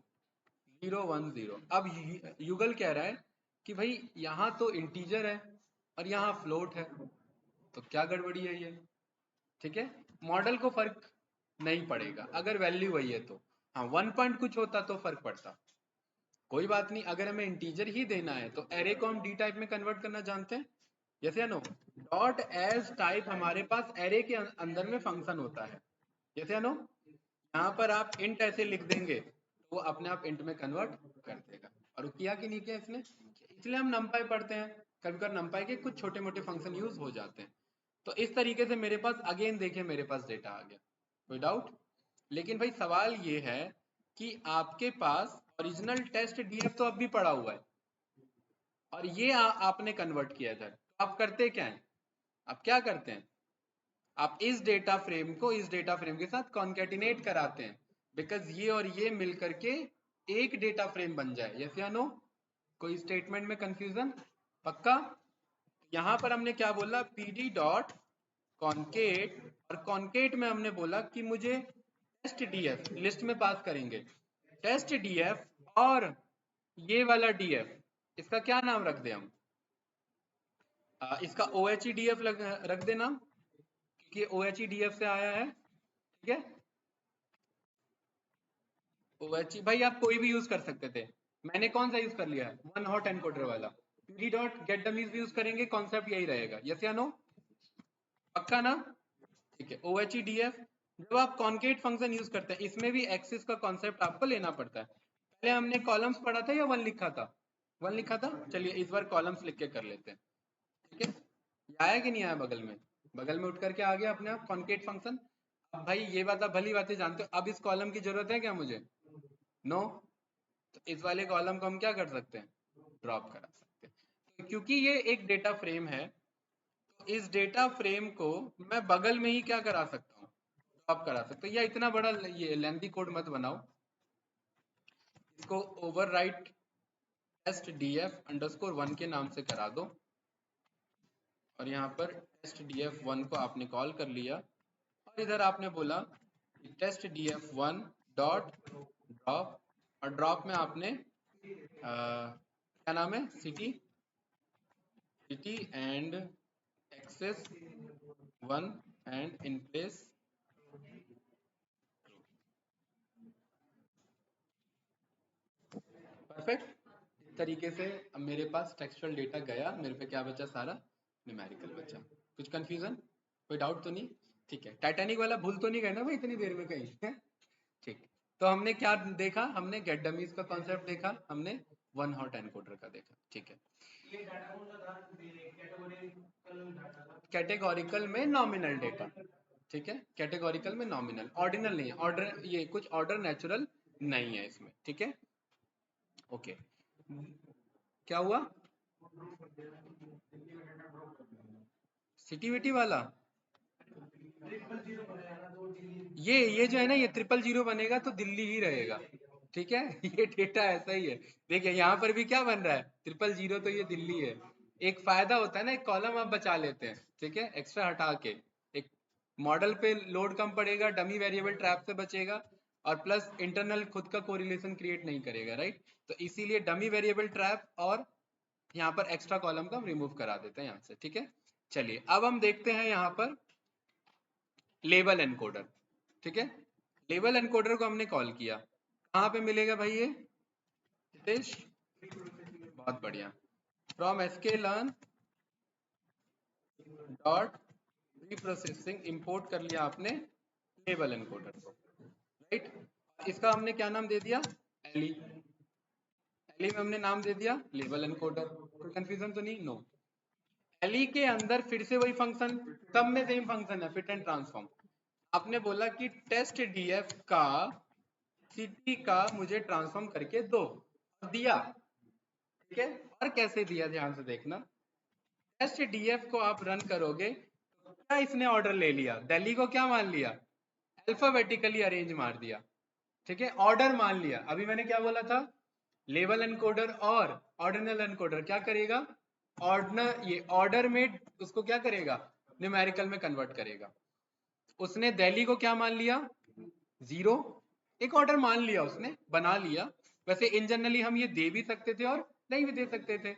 0 1 0। अब युगल कह रहा है कि भाई यहाँ तो इंटीजर है और यहाँ फ्लोट है, तो क्या गड़बड़ी है ये, ठीक है। मॉडल को फर्क नहीं पड़ेगा अगर वैल्यू वही है तो, हाँ 1 पॉइंट कुछ होता तो फर्क पड़ता, कोई बात नहीं। अगर हमें इंटीजर ही देना है तो एरे को हम डी टाइप में कन्वर्ट करना जानते हैं, यस या नो। डॉट एज टाइप हमारे पास एरे के अंदर में फंक्शन होता है, यस या नो। यहाँ पर आप इंट ऐसे लिख देंगे तो वो अपने आप इंट में कन्वर्ट कर देगा। और वो किया कि नहीं किया इसने, इसलिए हम नंपाई पढ़ते हैं, कभी कभी नंपाई के कुछ छोटे मोटे फंक्शन यूज हो जाते हैं। तो इस तरीके से मेरे पास अगेन देखिए मेरे पास डेटा आ गया, कोई डाउट। लेकिन भाई सवाल ये है कि आपके पास ओरिजिनल टेस्ट डीएफ तो अब भी पड़ा हुआ है, और ये आपने कन्वर्ट किया था, तो आप करते क्या है, आप क्या करते हैं, आप इस डेटा फ्रेम को इस डेटा फ्रेम के साथ कॉन्केटिनेट कराते हैं, बिकॉज ये और ये मिलकर के एक डेटा फ्रेम बन जाए, यस या नो। कोई स्टेटमेंट में कंफ्यूजन, पक्का। यहां पर हमने क्या बोला, pd डॉट कॉन्केट, और कॉन्केट में हमने बोला कि मुझे टेस्ट डीएफ लिस्ट में पास करेंगे, टेस्ट डीएफ और ये वाला डीएफ, इसका क्या नाम रख दे हम, इसका OHEDF रख देना, क्योंकि OHEDF से आया है, ठीक है। OHE भाई आप कोई भी यूज कर सकते थे, मैंने कौन सा यूज कर लिया है, वन हॉट एनकोडर वाला। pd डॉट गेट डमीज भी यूज करेंगे, कॉन्सेप्ट यही रहेगा, यस या नो, पक्का ना, ठीक है। OHEDF, जब आप कॉन्केट फंक्शन यूज करते हैं इसमें भी एक्सिस का कॉन्सेप्ट आपको लेना पड़ता है। पहले हमने कॉलम्स पढ़ा था या वन लिखा था, वन लिखा था, चलिए इस बार कॉलम्स लिख के कर लेते हैं, ठीक है। आया कि नहीं आया, बगल में उठ करके आ गया अपने आप कॉन्केट फंक्शन। अब भाई ये बात आप भली बातें जानते हो, अब इस कॉलम की जरूरत है क्या मुझे? नो। तो इस वाले कॉलम को हम क्या कर सकते हैं? ड्रॉप करा सकते हैं। तो क्योंकि ये एक डेटा फ्रेम है, तो इस डेटा फ्रेम को मैं बगल में ही क्या करा सकता हूँ? ड्रॉप करा सकते हो। या इतना बड़ा ये लेंथी कोड मत बनाओ, इसको ओवरराइट टेस्ट डीएफ अंडरस्कोर 1 के नाम से करा दो, और यहाँ पर टेस्ट डीएफ 1 को आपने कॉल कर लिया, और इधर आपने बोला टेस्ट डीएफ 1 डॉट ड्रॉप, और ड्रॉप में आपने क्या नाम है, city and axis 1 and in place. Perfect. इस तरीके से अब मेरे पास टेक्सचुअल डेटा गया, मेरे पे क्या बचा? सारा न्यूमेरिकल बचा। कुछ कंफ्यूजन, कोई डाउट तो नहीं? ठीक है, टाइटैनिक वाला भूल तो नहीं गए ना भाई इतनी देर में कहीं? है? ठीक। तो हमने क्या देखा? हमने गेट डमीज का कॉन्सेप्ट देखा, हमने वन हॉट एनकोडर का देखा। ठीक है, कैटेगोरिकल में नॉमिनल डेटा। ठीक है, कैटेगोरिकल में नॉमिनल, ऑर्डिनल नहीं है। ऑर्डर, ये कुछ ऑर्डर नेचुरल नहीं है इसमें। ठीक है, ओके। क्या हुआ? सिटीविटी वाला, ये जो है ना, ये 000 बनेगा तो दिल्ली ही रहेगा। ठीक है ये डेटा ऐसा ही है। देखिए यहाँ पर भी क्या बन रहा है? 000, तो ये दिल्ली है। एक फायदा होता है ना, एक कॉलम आप बचा लेते हैं, ठीक है, एक्स्ट्रा हटा के। एक मॉडल पे लोड कम पड़ेगा, डमी वेरिएबल ट्रैप से बचेगा, और प्लस इंटरनल खुद का कोरिलेशन क्रिएट नहीं करेगा, राइट? तो इसीलिए डमी वेरिएबल ट्रैप और यहाँ पर एक्स्ट्रा कॉलम का हम रिमूव करा देते हैं यहाँ से। ठीक है, चलिए अब हम देखते हैं यहाँ पर लेबल एनकोडर। ठीक है, लेबल एनकोडर को हमने कॉल किया, कहाँ पे मिलेगा भाई ये? हितेश, बहुत बढ़िया। From sklearn dot preprocessing import कर लिया आपने लेबल एनकोडर को, राइट? इसका हमने क्या नाम दे दिया? एली। एली में हमने नाम दे दिया लेबल एनकोडर। कोई कंफ्यूजन तो नहीं? नो। एली के अंदर फिर से वही फंक्शन, सब में सेम फंक्शन है, फिट एंड ट्रांसफॉर्म। आपने बोला कि टेस्ट डीएफ का सिटी का मुझे ट्रांसफॉर्म करके दो, दिया। ठीक है, और कैसे दिया ध्यान से देखना। टेस्ट डीएफ को आप रन करोगे तो क्या इसने ऑर्डर ले लिया? दिल्ली को क्या मान लिया? अल्फाबेटिकली अरेंज मार दिया। ठीक है, ऑर्डर मान लिया। अभी मैंने क्या बोला था? लेबल एनकोडर और ऑर्डिनल एनकोडर क्या करेगा? ऑर्डनल, ये ऑर्डर में उसको क्या करेगा? न्यूमेरिकल में कन्वर्ट करेगा। उसने दिल्ली को क्या मान लिया? 0। एक ऑर्डर मान लिया उसने, बना लिया। वैसे इन जनरली हम ये दे भी सकते थे और नहीं भी दे सकते थे।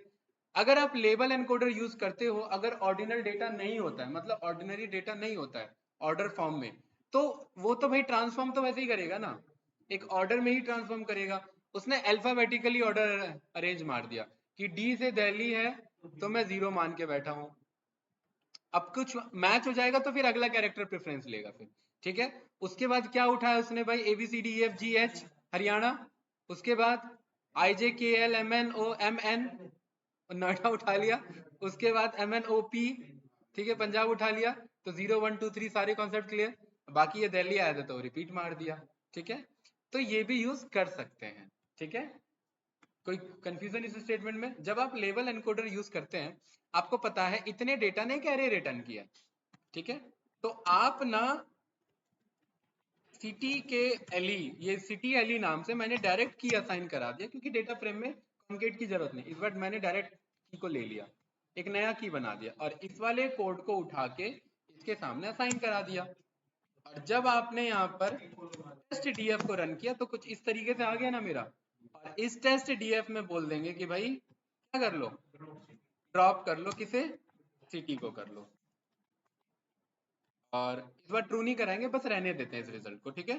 अगर आप लेबल एनकोडर यूज करते हो, अगर ऑर्डिनल डेटा नहीं होता है, मतलब ऑर्डिनरी डेटा नहीं होता है ऑर्डर फॉर्म में, तो वो तो भाई ट्रांसफॉर्म तो वैसे ही करेगा ना, एक ऑर्डर में ही ट्रांसफॉर्म करेगा। उसने अल्फाबेटिकली ऑर्डर अरेंज मार दिया कि डी से दिल्ली है, तो मैं 0 मान के बैठा हूं। अब कुछ मैच हो जाएगा तो फिर अगला कैरेक्टर प्रेफरेंस लेगा फिर। ठीक है, उसके बाद क्या उठाया उसने भाई? ABCDEFGH हरियाणा, उसके बाद IJKLMNOMN नोएडा उठा लिया, उसके बाद MNOP, ठीक है, पंजाब उठा लिया। तो 0 1 2 3 सारे कॉन्सेप्ट क्लियर। बाकी ये दिल्ली आया था तो रिपीट मार दिया। ठीक है, तो ये भी यूज कर सकते हैं। ठीक है, कोई कंफ्यूजन इस स्टेटमेंट में? जब आप लेबल एनकोडर यूज करते हैं, आपको पता है इतने डेटा ने एक एरे रिटर्न किया। ठीक है, तो आप ना सिटी के एली, ये सिटी एली नाम से मैंने डायरेक्ट की असाइन करा दिया, क्योंकि डेटा फ्रेम में कॉन्केट की जरूरत नहीं। इस बार मैंने डायरेक्ट की को ले लिया, एक नया की बना दिया, और इस वाले कोड को उठा के इसके सामने असाइन करा दिया। और जब आपने यहाँ पर टेस्ट डीएफ को रन किया तो कुछ इस तरीके से आ गया ना मेरा। और इस टेस्ट डीएफ में बोल देंगे कि भाई क्या कर लो? ड्रॉप कर लो, किसे? सिटी को कर लो। और इस बार ट्रू नहीं कराएंगे, बस रहने देते हैं इस रिजल्ट को। ठीक है,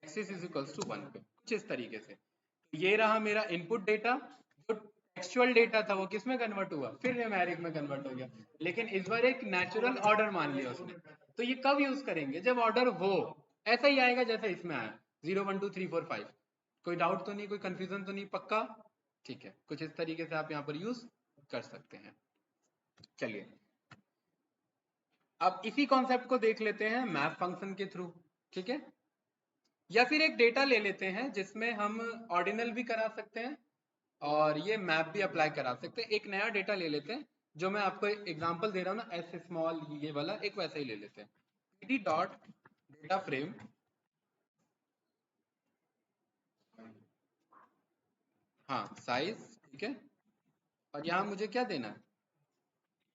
एक्सिस इज इक्वल्स टू 1 पे, कुछ इस तरीके से। ये रहा मेरा इनपुट डेटा। जो टेक्सचुअल डेटा था वो किस में कन्वर्ट हुआ? फिर न्यूमेरिक में कन्वर्ट हो गया, लेकिन इस बार एक नेचुरल ऑर्डर मान लिया उसने। तो ये कब यूज करेंगे? जब ऑर्डर हो ऐसा ही आएगा जैसे इसमें आया, 0 1 2 3 4 5। कोई डाउट तो नहीं, कोई कंफ्यूजन तो नहीं? पक्का? ठीक है, कुछ इस तरीके से आप यहाँ पर यूज कर सकते हैं। चलिए अब इसी कॉन्सेप्ट को देख लेते हैं मैप फंक्शन के थ्रू, ठीक है। या फिर एक डेटा ले लेते हैं जिसमें हम ऑर्डिनल भी करा सकते हैं और ये मैप भी अप्लाई करा सकते हैं। एक नया डेटा ले लेते हैं, जो मैं आपको एग्जांपल दे रहा हूँ ना, एस स्मॉल ये वाला, एक वैसा ही ले लेते हैं। pd डॉट डेटा फ्रेम, हाँ साइज, ठीक है। और यहाँ मुझे क्या देना है,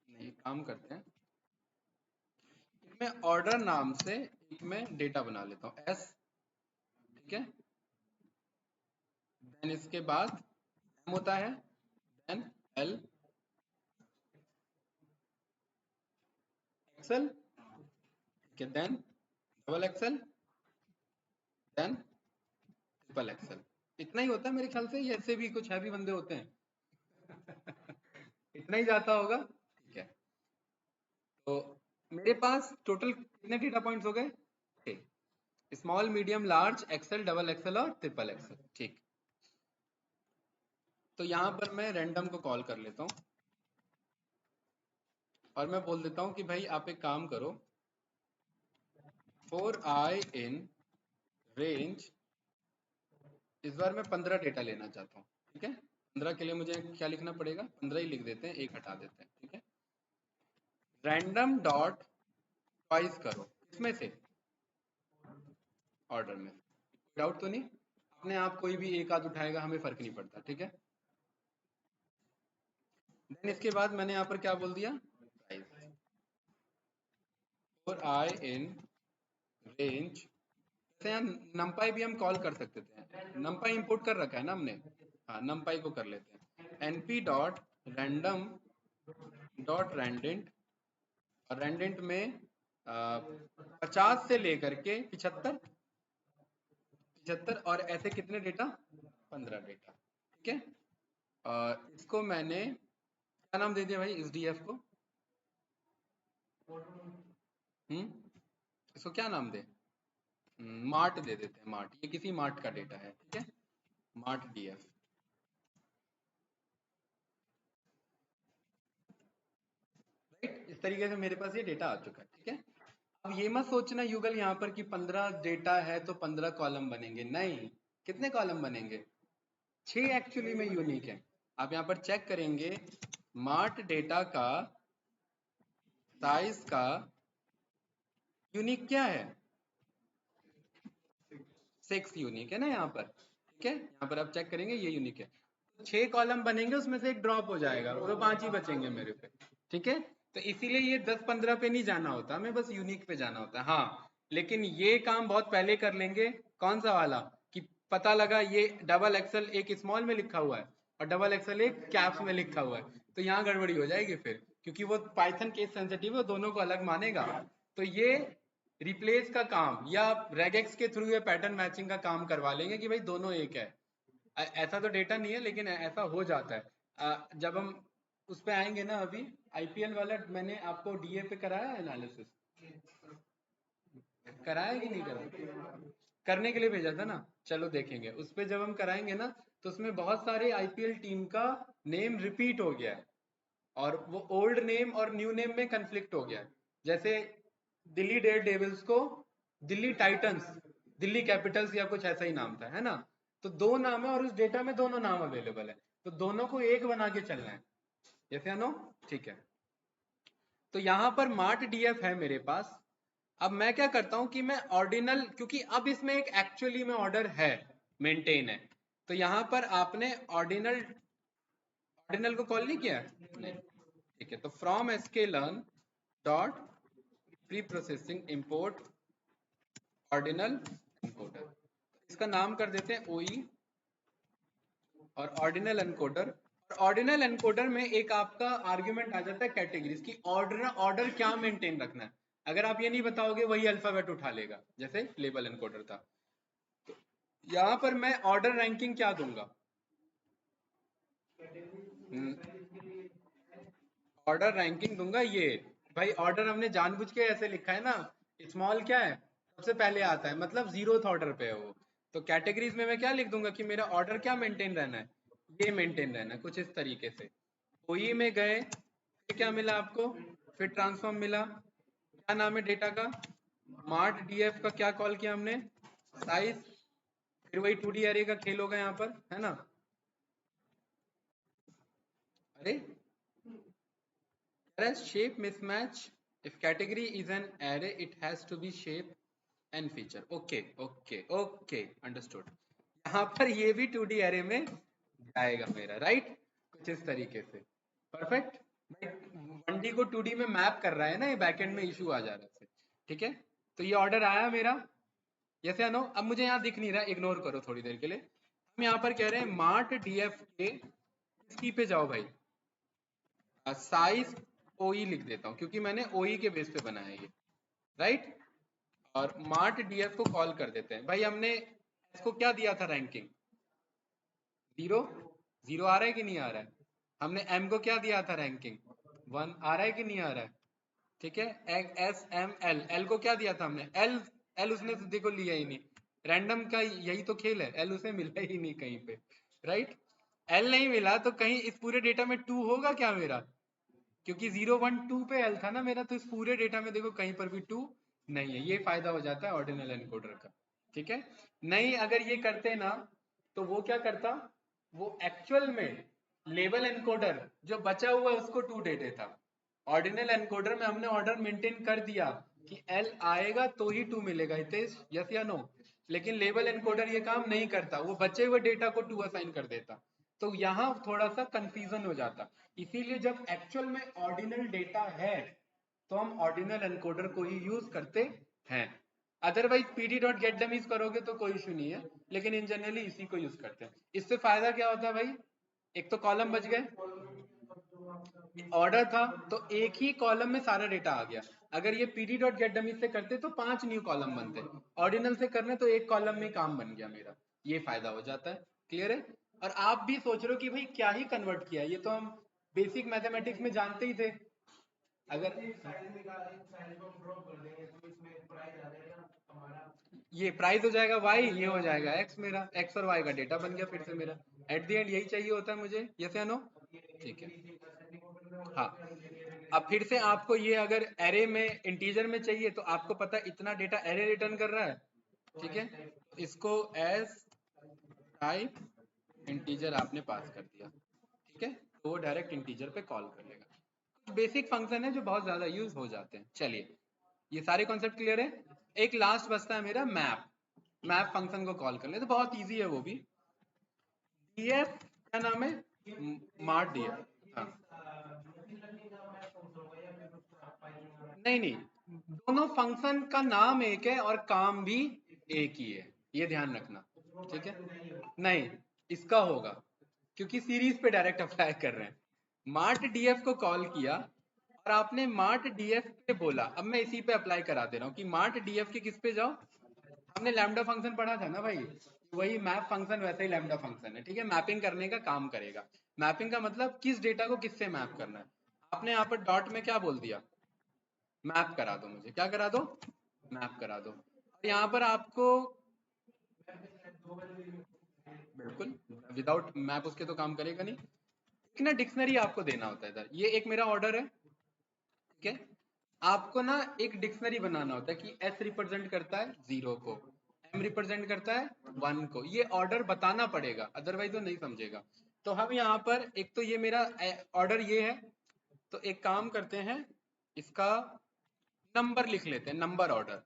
नहीं काम करते हैं, मैं ऑर्डर नाम से एक मैं डेटा बना लेता हूँ एस, ठीक है। देन इसके बाद एम होता है, देन एल, एक्सएल, ठीक है, then double XL, then triple XL. इतना ही होता है मेरे ख्याल से, या ऐसे भी कुछ हैवी बंदे होते हैं? इतना ही जाता होगा, ठीक है। तो मेरे पास टोटल कितने डेटा पॉइंट्स हो गए? Small, medium, large, XL, double XL और ट्रिपल एक्सएल, ठीक। तो यहाँ पर मैं रैंडम को कॉल कर लेता हूँ और मैं बोल देता हूँ कि भाई आप एक काम करो, फॉर आई इन रेंज, इस बार मैं 15 डेटा लेना चाहता हूँ, ठीक है। 15 के लिए मुझे क्या लिखना पड़ेगा, 15 ही लिख देते हैं, एक हटा देते हैं, ठीक है। रैंडम डॉट चॉइस करो, इसमें से ऑर्डर में, डाउट तो नहीं? अपने आप कोई भी एक आध उठाएगा, हमें फर्क नहीं पड़ता, ठीक है। देन इसके बाद मैंने यहाँ पर क्या बोल दिया, price, for I in range. जैसे यहाँ नमपाई भी हम कॉल कर सकते थे, नमपाई इंपोर्ट कर रखा है ना हमने, हाँ नमपाई को कर लेते हैं, np dot random dot randint, और रैंडेंट में 50 से लेकर के 75, 75 और ऐसे कितने डेटा, 15 डेटा, ठीक है। इसको मैंने क्या नाम दे दिया भाई, इस डीएफ को, इसको क्या नाम दे, मार्ट दे देते हैं, मार्ट, ये किसी मार्ट का डेटा है, ठीक है, मार्ट डीएफ। राइट, इस तरीके से मेरे पास ये डेटा आ चुका है, ठीक है। अब ये मत सोचना युगल यहाँ पर कि 15 डेटा है तो 15 कॉलम बनेंगे, नहीं, कितने कॉलम बनेंगे, 6 एक्चुअली में यूनिक है। आप यहाँ पर चेक करेंगे, मार्ट डेटा का साइज का यूनिक क्या है, 6 यूनिक है ना यहाँ पर, ठीक है। यहाँ पर आप चेक करेंगे ये यूनिक है, 6 कॉलम बनेंगे, उसमें से एक ड्रॉप हो जाएगा, तो 5 ही बचेंगे मेरे पे, ठीक है। तो इसीलिए ये 10-15 पे नहीं जाना होता, हमें बस यूनिक पे जाना होता है। हाँ, लेकिन ये काम बहुत पहले कर लेंगे, कौन सा वाला, कि पता लगा ये डबल एक्सल एक स्मॉल में लिखा हुआ है और डबल एक्सल एक कैप्स में लिखा हुआ है, तो यहाँ गड़बड़ी हो जाएगी फिर, क्योंकि वो पाइथन केस सेंसिटिव है, वो दोनों को अलग मानेगा। तो ये रिप्लेस का काम या रेगेक्स के थ्रू ये पैटर्न मैचिंग का काम करवा लेंगे कि भाई दोनों एक है। ऐसा तो डेटा नहीं है, लेकिन ऐसा हो जाता है। जब हम उस पे आएंगे ना, अभी आईपीएल वाला मैंने आपको डीए पे कराया एनालिसिस, कराया कि नहीं कराया, करने के लिए भेजा था ना, चलो देखेंगे उस पे, जब हम कराएंगे ना तो उसमें बहुत सारे आईपीएल टीम का नेम रिपीट हो गया है और वो ओल्ड नेम और न्यू नेम में कंफ्लिक्ट हो गया है। जैसे दिल्ली डेयर डेविल्स को दिल्ली टाइटंस, दिल्ली कैपिटल्स या कुछ ऐसा ही नाम था, है ना। तो दो नाम है और उस डेटा में दोनों नाम अवेलेबल है, तो दोनों को एक बना के चलना है, यस या नो, ठीक है। तो यहाँ पर मार्ट डीएफ है मेरे पास। अब मैं क्या करता हूँ कि मैं ऑर्डिनल, क्योंकि अब इसमें एक एक्चुअली में ऑर्डर है, मेंटेन है, तो यहाँ पर आपने ऑर्डिनल, ऑर्डिनल को कॉल नहीं किया, नहीं, ठीक है। तो from sklearn dot pre processing import ordinal encoder, इसका नाम कर देते हैं ओई और ऑर्डिनल एनकोडर। और ऑर्डिनल एनकोडर में एक आपका आर्ग्यूमेंट आ जाता है कैटेगरीज की, ऑर्डर, ऑर्डर क्या मेंटेन रखना है। अगर आप ये नहीं बताओगे वही अल्फाबेट उठा लेगा, जैसे लेबल एनकोडर था। तो यहाँ पर मैं ऑर्डर रैंकिंग क्या दूंगा, ऑर्डर रैंकिंग दूंगा ये, भाई ऑर्डर हमने जानबूझ के ऐसे लिखा है ना, स्मॉल क्या है, सबसे पहले आता है, मतलब 0th ऑर्डर पे है वो। तो कैटेगरीज में मैं क्या लिख दूंगा कि मेरा ऑर्डर क्या मेंटेन रहना है, ये मेंटेन रहना है, कुछ इस तरीके से। ओई में गए, फिर क्या मिला आपको, फिर ट्रांसफॉर्म मिला, क्या नाम है डेटा का, मार्ट डीएफ का क्या कॉल किया हमने, साइज, फिर वही 2D एरे का खेल होगा यहाँ पर, है ना। अरे shape mismatch, if category is an array it has to be shape and feature, okay okay okay understood. यहाँ पर ये भी 2D एरे में जाएगा मेरा, राइट, कुछ इस तरीके से, परफेक्ट। 1D को 2D में मैप कर रहा है ना, ये बैकएंड में इशू आ जा रहा है, ठीक है। तो ये ऑर्डर आया मेरा, यस या नो। अब मुझे यहाँ दिख नहीं रहा, इग्नोर करो थोड़ी देर के लिए। हम यहाँ पर कह रहे हैं मार्ट डीएफ के की पे जाओ भाई, साइज ओई लिख देता हूँ क्योंकि मैंने ओई के बेस पे बनाया ये, राइट। और मार्ट डीएफ को कॉल कर देते हैं भाई। हमने इसको क्या दिया था रैंकिंग, 0, 0 आ रहा है कि नहीं आ रहा है। हमने एम को क्या दिया था रैंकिंग, 1 आ रहा है कि नहीं आ रहा है, ठीक है। एस एम एल, एल को क्या दिया था हमने, एल, एल उसने तो देखो लिया ही नहीं, रैंडम का यही तो खेल है, एल उसे मिला ही नहीं कहीं पे, राइट। एल नहीं मिला तो कहीं इस पूरे डेटा में 2 होगा क्या मेरा, क्योंकि 0 1 2 पे एल था ना मेरा, तो इस पूरे डेटा में देखो कहीं पर भी 2 नहीं है। ये फायदा हो जाता है ऑर्डिनल एनकोडर का, ठीक है। नहीं अगर ये करते ना तो वो क्या करता, वो एक्चुअल में लेबल एनकोडर जो बचा हुआ है उसको 2 दे देता। ऑर्डिनल एनकोडर में हमने ऑर्डर मेंटेन कर दिया कि एल आएगा तो ही 2 मिलेगा, हितेश यस या नो। लेकिन लेबल एनकोडर ये काम नहीं करता, वो बचे हुए डेटा को 2 असाइन कर देता। तो यहाँ थोड़ा सा कंफ्यूजन हो जाता। इसीलिए जब एक्चुअल में ऑर्डिनल डेटा है तो हम ऑर्डिनल एनकोडर को ही यूज करते हैं। Otherwise PD dot get dummies करोगे तो कोई इशू नहीं है, लेकिन इन जनरली इसी को यूज करते हैं। इससे फायदा क्या होता है भाई, एक तो कॉलम बच गए, ऑर्डर था तो एक ही कॉलम में सारा डेटा आ गया। अगर ये पीडी डॉट गेट डमी से करते तो 5 न्यू कॉलम बनते, ऑर्डिनल से करने तो एक कॉलम में काम बन गया मेरा, ये फायदा हो जाता है। क्लियर है। और आप भी सोच रहे हो कि भाई क्या ही कन्वर्ट किया, ये तो हम बेसिक मैथमेटिक्स में जानते ही थे। अगर ये प्राइस हो जाएगा वाई, ये हो जाएगा एक्स, मेरा एक्स और वाई का डेटा बन गया फिर से मेरा। एट द एंड यही चाहिए होता है मुझे, यस या नो, ठीक है। हाँ, अब फिर से आपको ये अगर एरे में इंटीजर में चाहिए तो आपको पता है इतना डेटा एरे रिटर्न कर रहा है, ठीक है। इसको एज टाइप इंटीजर आपने पास कर दिया, ठीक है, तो वो डायरेक्ट इंटीजर पे कॉल कर लेगा। कुछ बेसिक फंक्शन है जो बहुत ज्यादा यूज हो जाते हैं। चलिए ये सारे कॉन्सेप्ट क्लियर है। एक लास्ट बचता है मेरा मैप, मैप फंक्शन को कॉल कर ले तो बहुत इजी है वो भी। डीएफ क्या नाम है, मार्ट डीएफ, हाँ। नहीं नहीं, दोनों फंक्शन का नाम एक है और काम भी एक ही है, ये ध्यान रखना, ठीक है। नहीं, इसका होगा क्योंकि सीरीज पे डायरेक्ट अप्लाई कर रहे हैं। मार्ट डीएफ को कॉल किया और आपने मार्ट डीएफ पे बोला, अब मैं इसी पे अप्लाई करा दे रहा हूँ कि मार्ट डीएफ के किस पे जाओ। हमने लैम्डा फंक्शन पढ़ा था ना भाई, वही मैप फंक्शन वैसे ही लैम्डा फंक्शन है, ठीक है। मैपिंग करने का काम करेगा। मैपिंग का मतलब किस डेटा को किससे मैप करना है। आपने यहाँ पर डॉट में क्या बोल दिया, मैप करा दो मुझे, क्या करा दो, मैप करा दो। और यहाँ पर आपको बिल्कुल विदाउट मैप उसके तो काम करेगा नहीं, एक ना डिक्शनरी आपको देना होता है इधर। ये एक मेरा ऑर्डर है, ठीक है। आपको ना एक डिक्शनरी बनाना होता है कि एस रिप्रेजेंट करता है 0 को, एम रिप्रेजेंट करता है 1 को, ये ऑर्डर बताना पड़ेगा अदरवाइज वो नहीं समझेगा। तो हम यहाँ पर एक तो ये मेरा ऑर्डर ये है, तो एक काम करते हैं, इसका नंबर लिख लेते हैं, नंबर ऑर्डर,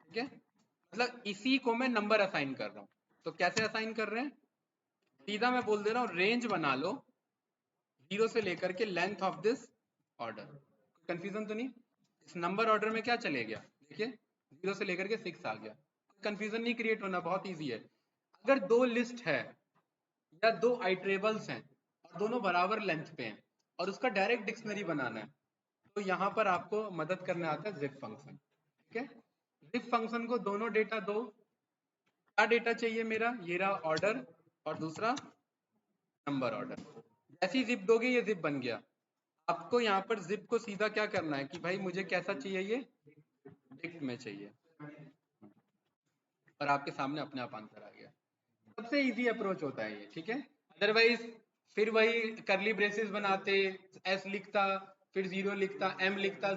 ठीक है। मतलब इसी को मैं नंबर असाइन कर रहा हूँ। तो कैसे असाइन कर रहे हैं, सीधा मैं बोल दे रहा हूँ रेंज बना लो 0 से लेकर के length of this order. Confusion तो नहीं, इस नंबर ऑर्डर में क्या चले गया, देखिए 0 से लेकर के 6 आ गया। कंफ्यूजन नहीं क्रिएट होना, बहुत इजी है। अगर दो लिस्ट है या दो आइट्रेबल्स हैं और दोनों बराबर लेंथ पे हैं और उसका डायरेक्ट डिक्शनरी बनाना है, तो यहाँ पर आपको मदद करने आता है जिप फंक्शन, ठीक है। जिप फंक्शन को दोनों डेटा दो, क्या डेटा चाहिए मेरा, ये रहा ऑर्डर और दूसरा नंबर ऑर्डर। जैसी जिप दोगे ये जिप बन गया। आपको यहाँ पर जिप को सीधा क्या करना है कि भाई मुझे कैसा चाहिए, ये डिक्ट में चाहिए, और आपके सामने अपने आप आंसर आ गया। सबसे इजी अप्रोच होता है ये, ठीक है। अदरवाइज फिर वही करली ब्रेसेस बनाते, एस लिखता, फिर 0 लिखता, m लिखता,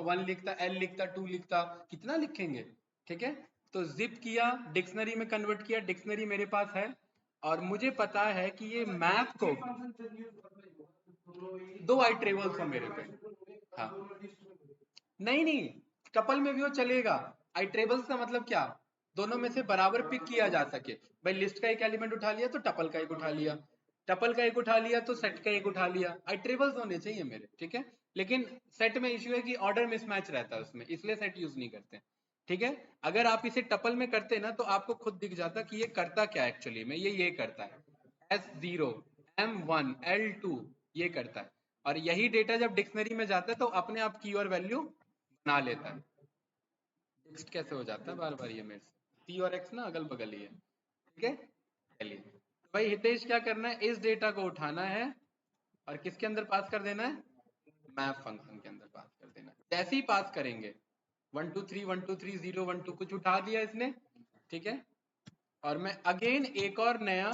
1 लिखता, l लिखता, 2 लिखता, कितना लिखेंगे? ठीक है, तो जिप किया, डिक्शनरी में कन्वर्ट किया, डिक्शनरी मेरे पास है और मुझे पता है कि ये मैप को दो आइट्रेबल्स हो मेरे पे। हाँ, नहीं नहीं, टपल में भी वो चलेगा। आइट्रेबल्स का मतलब क्या? दोनों में से बराबर पिक किया जा सके। भाई लिस्ट का एक एलिमेंट उठा लिया तो टपल का एक उठा लिया, टपल का एक उठा लिया तो सेट का एक उठा लिया। आइट्रेबल्स होने चाहिए मेरे, ठीक है। लेकिन सेट में इश्यू है कि ऑर्डर मिसमैच रहता है उसमें, इसलिए सेट यूज नहीं करते। ठीक है, अगर आप इसे टपल में करते ना तो आपको खुद दिख जाता कि ये करता क्या एक्चुअली में। ये करता है S0 M1 L2, ये करता है। और यही डेटा जब डिक्शनरी में जाता है तो अपने आप की और वैल्यू बना लेता है। टेक्स्ट कैसे हो जाता है बार बार ये मेरे से, P और X ना अगल बगल ही है। ठीक है, चलिए तो भाई हितेश क्या करना है, इस डेटा को उठाना है और किसके अंदर पास कर देना है? मैप फंक्शन के अंदर पास कर देना है। जैसे ही पास करेंगे 1 2 3 1 2 3 0 1 2 कुछ उठा दिया इसने, ठीक है। और मैं अगेन एक और नया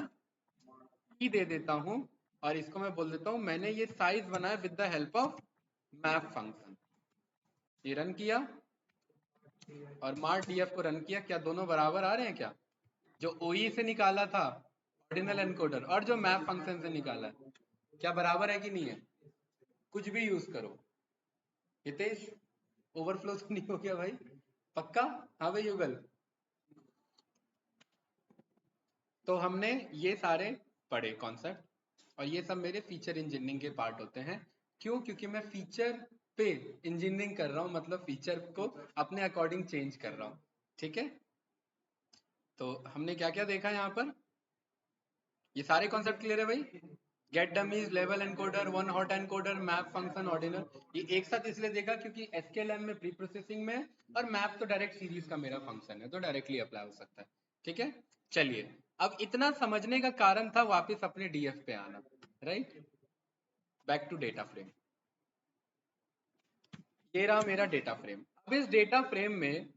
की दे देता हूं और इसको मैं बोल देता हूं मैंने ये साइज बनाया with the help of map function. ये रन किया और मार्ट डीएफ को रन किया, क्या दोनों बराबर आ रहे हैं? क्या जो ओई से निकाला था ऑर्डिनल एनकोडर और जो मैप फंक्शन से निकाला है, क्या बराबर है कि नहीं है? कुछ भी यूज करो। हितेश ओवरफ्लो तो नहीं हो गया भाई? पक्का? हाँ भाई युगल। तो हमने ये सारे पढ़े कॉन्सेप्ट और ये सब मेरे फीचर इंजीनियरिंग के पार्ट होते हैं। क्यों? क्योंकि मैं फीचर पे इंजीनियरिंग कर रहा हूँ, मतलब फीचर को अपने अकॉर्डिंग चेंज कर रहा हूँ। ठीक है, तो हमने क्या क्या देखा यहाँ पर? ये सारे कॉन्सेप्ट क्लियर है भाई? गेट डमीज, लेवल encoder, one hot encoder, map function, ordinal, ये एक साथ इसलिए देखा क्योंकि एसक्यूएलएम में प्री प्रोसेसिंग में, और मैप तो डायरेक्ट सीरीज का मेरा फंक्शन है तो डायरेक्टली अप्लाई हो सकता है। ठीक है, चलिए अब इतना समझने का कारण था वापस अपने डीएफ पे आना, right? Back to data frame. ये रहा मेरा डेटा फ्रेम। अब इस डेटा फ्रेम में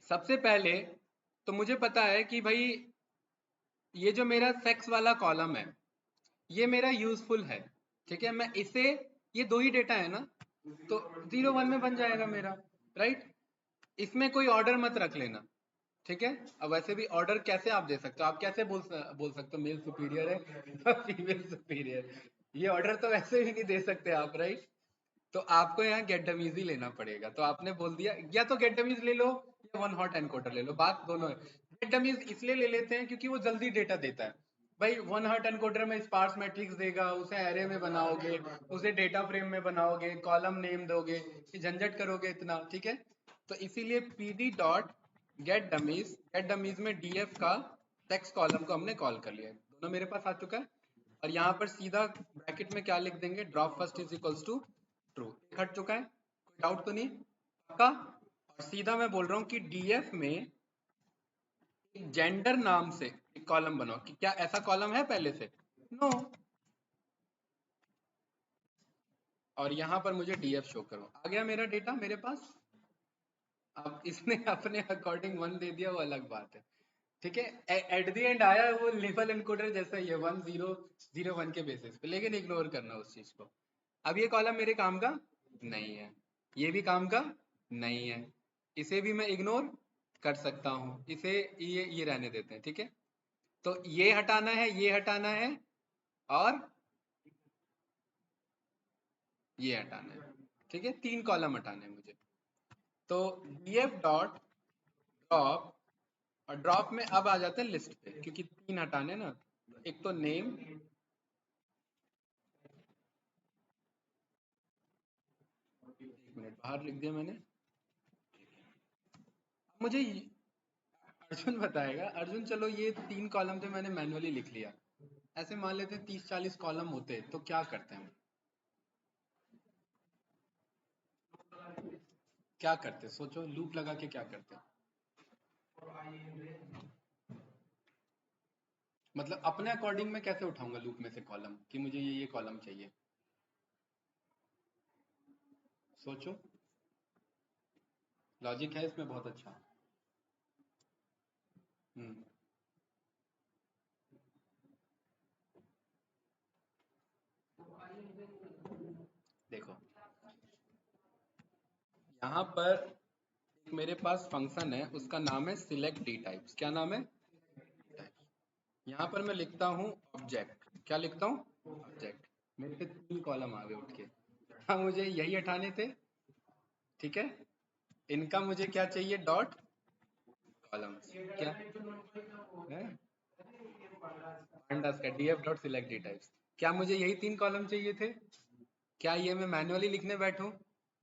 सबसे पहले तो मुझे पता है कि भाई ये जो मेरा सेक्स वाला कॉलम है ये मेरा यूजफुल है। ठीक है, मैं इसे, ये दो ही डेटा है ना, तो 0 1 में बन जाएगा मेरा, राइट? इसमें कोई ऑर्डर मत रख लेना। ठीक है, अब वैसे भी ऑर्डर कैसे आप दे सकते हो? आप कैसे बोल सकते हो मेल सुपीरियर है फीमेल सुपीरियर? ये ऑर्डर तो वैसे भी नहीं दे सकते आप, राइट? तो आपको यहाँ गेट डमीज ही लेना पड़ेगा। तो आपने बोल दिया, या तो गेट डमीज ले लो या वन हॉट एनकोडर ले लो, बात दोनों है। गेट डमीज इसलिए ले लेते हैं क्योंकि वो जल्दी डेटा देता है। भाई वन हॉट एनकोडर में स्पार्स मैट्रिक्स देगा, उसे एरे में बनाओगे, उसे डेटा फ्रेम में बनाओगे, कॉलम नेम दोगे, झंझट करोगे इतना। ठीक है, तो इसीलिए pd डॉट गेट डमीज में df का टेक्स्ट कॉलम को हमने कॉल कर लिया है। दोनों मेरे पास आ चुका है और यहाँ पर सीधा ब्रैकेट में क्या लिख देंगे, drop first is equals to true. हट चुका है, कोई डाउट तो नहीं? पक्का? और सीधा मैं बोल रहा हूँ कि डीएफ में एक जेंडर नाम से एक कॉलम बनाओ। कि क्या ऐसा कॉलम है पहले से? नो। और यहाँ पर मुझे डीएफ शो करो। आ गया मेरा डेटा मेरे पास। अब इसने अपने अकॉर्डिंग 1 दे दिया, वो अलग बात है। ठीक है, एट द एंड आया वो लेवल एनकोडर जैसा ही है 1 0 0 1 के बेसिस पे, लेकिन इग्नोर करना उस चीज को। अब ये कॉलम मेरे काम का नहीं है, ये भी काम का नहीं है, इसे भी मैं इग्नोर कर सकता हूँ, इसे ये रहने देते हैं। ठीक है, तो ये हटाना है, ये हटाना है और ये हटाना है। ठीक है, 3 कॉलम हटाने हैं मुझे। तो df डॉट ड्रॉप, और ड्रॉप में अब आ जाते हैं लिस्ट पे क्योंकि 3 हटाने ना। एक तो नेम, एक मिनट बाहर लिख दिया मैंने। मुझे अर्जुन बताएगा। अर्जुन, चलो ये 3 कॉलम तो मैंने मैन्युअली लिख लिया, ऐसे मान लेते हैं 30 40 कॉलम होते तो क्या करते हैं? क्या करते सोचो, लूप लगा के क्या करते? मतलब अपने अकॉर्डिंग मैं कैसे उठाऊंगा लूप में से कॉलम कि मुझे ये कॉलम चाहिए? सोचो, लॉजिक है इसमें बहुत अच्छा। हम्म, यहाँ पर एक मेरे पास फंक्शन है, उसका नाम है सिलेक्ट डी टाइप्स। क्या नाम है? यहाँ पर मैं लिखता हूँ ऑब्जेक्ट। क्या लिखता हूँ? ऑब्जेक्ट। मेरे पे 3 कॉलम आ गए उठ के। हाँ, मुझे यही हटाने थे, ठीक है। इनका मुझे क्या चाहिए? Dot columns. क्या है? pandas का df dot select D types. क्या मुझे यही 3 कॉलम चाहिए थे? क्या ये मैं मैन्युअली लिखने बैठूं?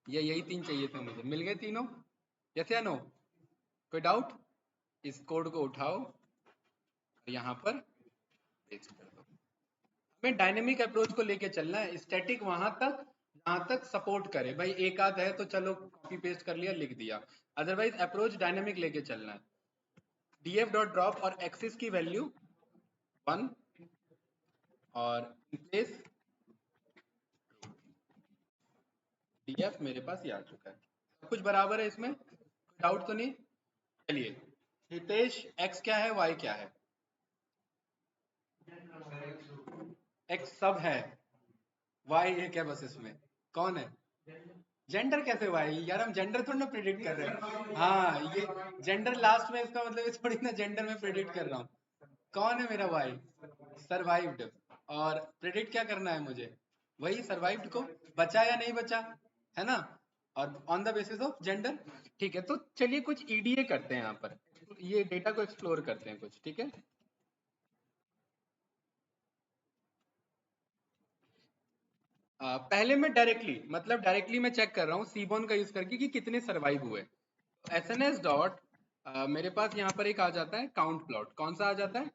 ये यही 3 चाहिए थे मुझे। मिल गए तीनों? यस या नो? कोई डाउट? इस कोड को उठाओ और यहाँ पर पेस्ट कर दो। हमें डायनेमिक अप्रोच को लेके चलना है, स्टैटिक वहां तक जहां तक सपोर्ट करे। भाई एक आध है तो चलो कॉपी पेस्ट कर लिया, लिख दिया। अदरवाइज अप्रोच डायनेमिक लेके चलना है। df डॉट ड्रॉप और एक्सिस की वैल्यू 1 और प्लेस df मेरे पास ये आ चुका है। सब कुछ बराबर है, इसमें कोई डाउट तो नहीं? चलिए, हितेश x क्या है, y क्या है? x सब है, y एक है बस। इसमें कौन है? जेंडर कैसे भाई? यार हम जेंडर थोड़ी ना प्रिडिक्ट कर रहे हैं। हाँ, ये जेंडर लास्ट में, इसका मतलब ये थोड़ी ना जेंडर में प्रिडिक्ट कर रहा हूँ। कौन है मेरा भाई? सरवाइव्ड। और प्रिडिक्ट क्या करना है मुझे? वही सरवाइव्ड को, बचा या नहीं बचा, है ना। और on the basis of gender. ठीक है, तो चलिए कुछ ईडीए करते हैं यहाँ पर। ये डेटा को एक्सप्लोर करते हैं कुछ, ठीक है। पहले मैं डायरेक्टली मैं चेक कर रहा हूँ सीबोन का यूज करके कि कितने सरवाइव हुए। एस एन एस डॉट मेरे पास यहाँ पर एक आ जाता है काउंट प्लॉट। कौन सा आ जाता है?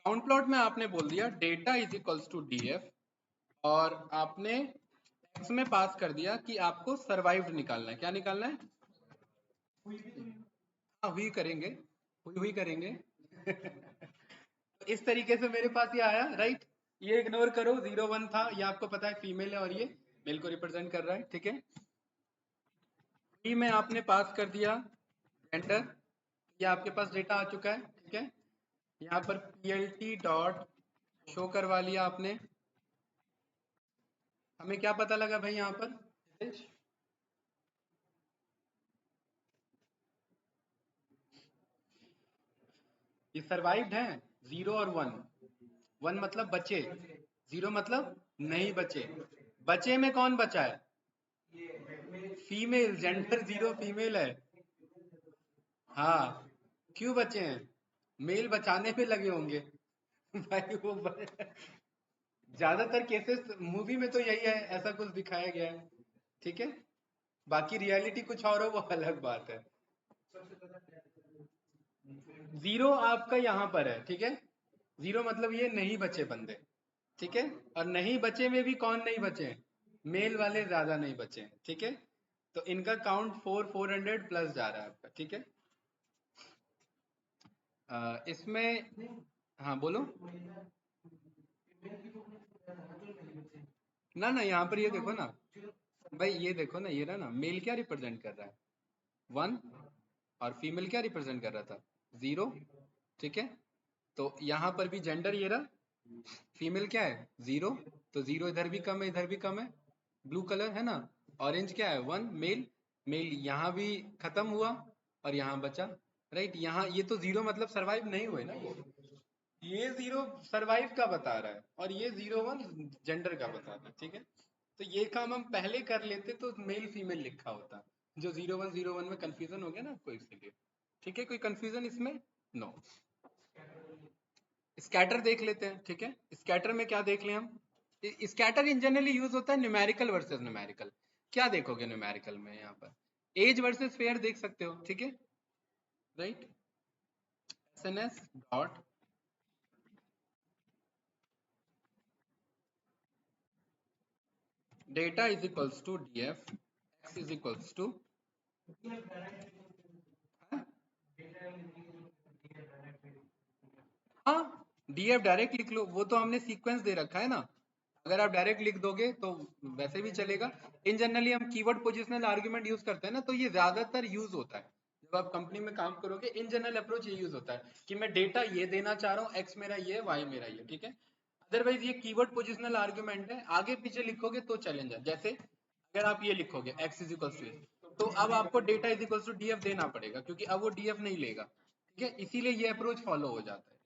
काउंट प्लॉट में आपने बोल दिया data is equals to DF, और आपने एक्स में पास कर दिया कि आपको सरवाइव्ड निकालना है। क्या निकालना है? हाँ, हुई करेंगे, हुई करेंगे। इस तरीके से मेरे पास ये आया, राइट। ये इग्नोर करो, 0 1 था, ये आपको पता है फीमेल है और ये मेल को रिप्रेजेंट कर रहा है, ठीक है। ई में आपने पास कर दिया जेंडर, ये आपके पास डेटा आ चुका है, ठीक है। यहाँ पर plt डॉट शो करवा लिया आपने। हमें क्या पता लगा भाई यहाँ पर? ये सर्वाइव्ड है, 0 और 1। 1 मतलब बचे, 0 मतलब नहीं बचे। बचे में कौन बचा है? फीमेल। जेंडर 0 फीमेल है। हाँ, क्यों बचे हैं? मेल बचाने पे लगे होंगे। भाई वो ज्यादातर केसेस मूवी में तो यही है, ऐसा कुछ दिखाया गया है, ठीक है। बाकी रियलिटी कुछ और हो, वो अलग बात है। 0 आपका यहाँ पर है, ठीक है। 0 मतलब ये नहीं बचे बंदे, ठीक है। और नहीं बचे में भी कौन नहीं बचे? मेल वाले ज्यादा नहीं बचे, ठीक है। तो इनका काउंट 400 प्लस जा रहा है आपका, ठीक है। इसमें हाँ बोलो। ना ना, यहाँ पर ये देखो ना भाई, ये देखो ना, ये रहा ना, मेल क्या रिप्रेजेंट कर रहा है? 1। और फीमेल क्या रिप्रेजेंट कर रहा था? 0, ठीक है। तो यहाँ पर भी जेंडर ये रहा, फीमेल क्या है? 0। तो 0 इधर भी कम है, इधर भी कम है। ब्लू कलर है ना। ऑरेंज क्या है? 1 मेल। मेल यहाँ भी खत्म हुआ और यहाँ बचा, राइट। यहाँ ये तो 0 मतलब सरवाइव नहीं हुए ना ये 0 सरवाइव का बता रहा है और ये 0 1 जेंडर का बता रहा है, ठीक है। तो ये काम हम पहले कर लेते तो मेल फीमेल लिखा होता। जो 0 1 0 1 में कंफ्यूजन हो गया ना आपको, इसलिए, ठीक है। कोई कंफ्यूजन इसमें? नो। स्कैटर देख लेते हैं, ठीक है। स्कैटर में क्या देख लें हम? स्कैटर इन जनरली यूज होता है न्यूमेरिकल वर्सेस न्यूमेरिकल। क्या देखोगे न्यूमेरिकल में? यहाँ पर एज वर्सेस फेयर देख सकते हो, ठीक है, right. SNS dot data is equals to DF X is equals to, हाँ, डीएफ डायरेक्ट लिख लो, वो तो हमने सीक्वेंस दे रखा है ना। अगर आप डायरेक्ट लिख दोगे तो वैसे भी चलेगा। इन जनरली हम कीवर्ड पोजिशनल आर्ग्यूमेंट यूज करते हैं ना, तो ये ज्यादातर यूज होता है जब आप कंपनी में काम करोगे। इन जनरल अप्रोच ये यूज होता है कि मैं डेटा ये देना चाह रहा हूँ, एक्स मेरा ये, वाई मेरा ये, ठीक है। अदरवाइज ये कीवर्ड पोजिशनल आर्ग्यूमेंट है, आगे पीछे लिखोगे तो चैलेंज है। जैसे अगर आप ये लिखोगे x इज इक्वल टू, तो अब आपको data is equal to df देना पड़ेगा, क्योंकि अब वो df नहीं लेगा, ठीक है, इसीलिए ये अप्रोच फॉलो हो जाता है।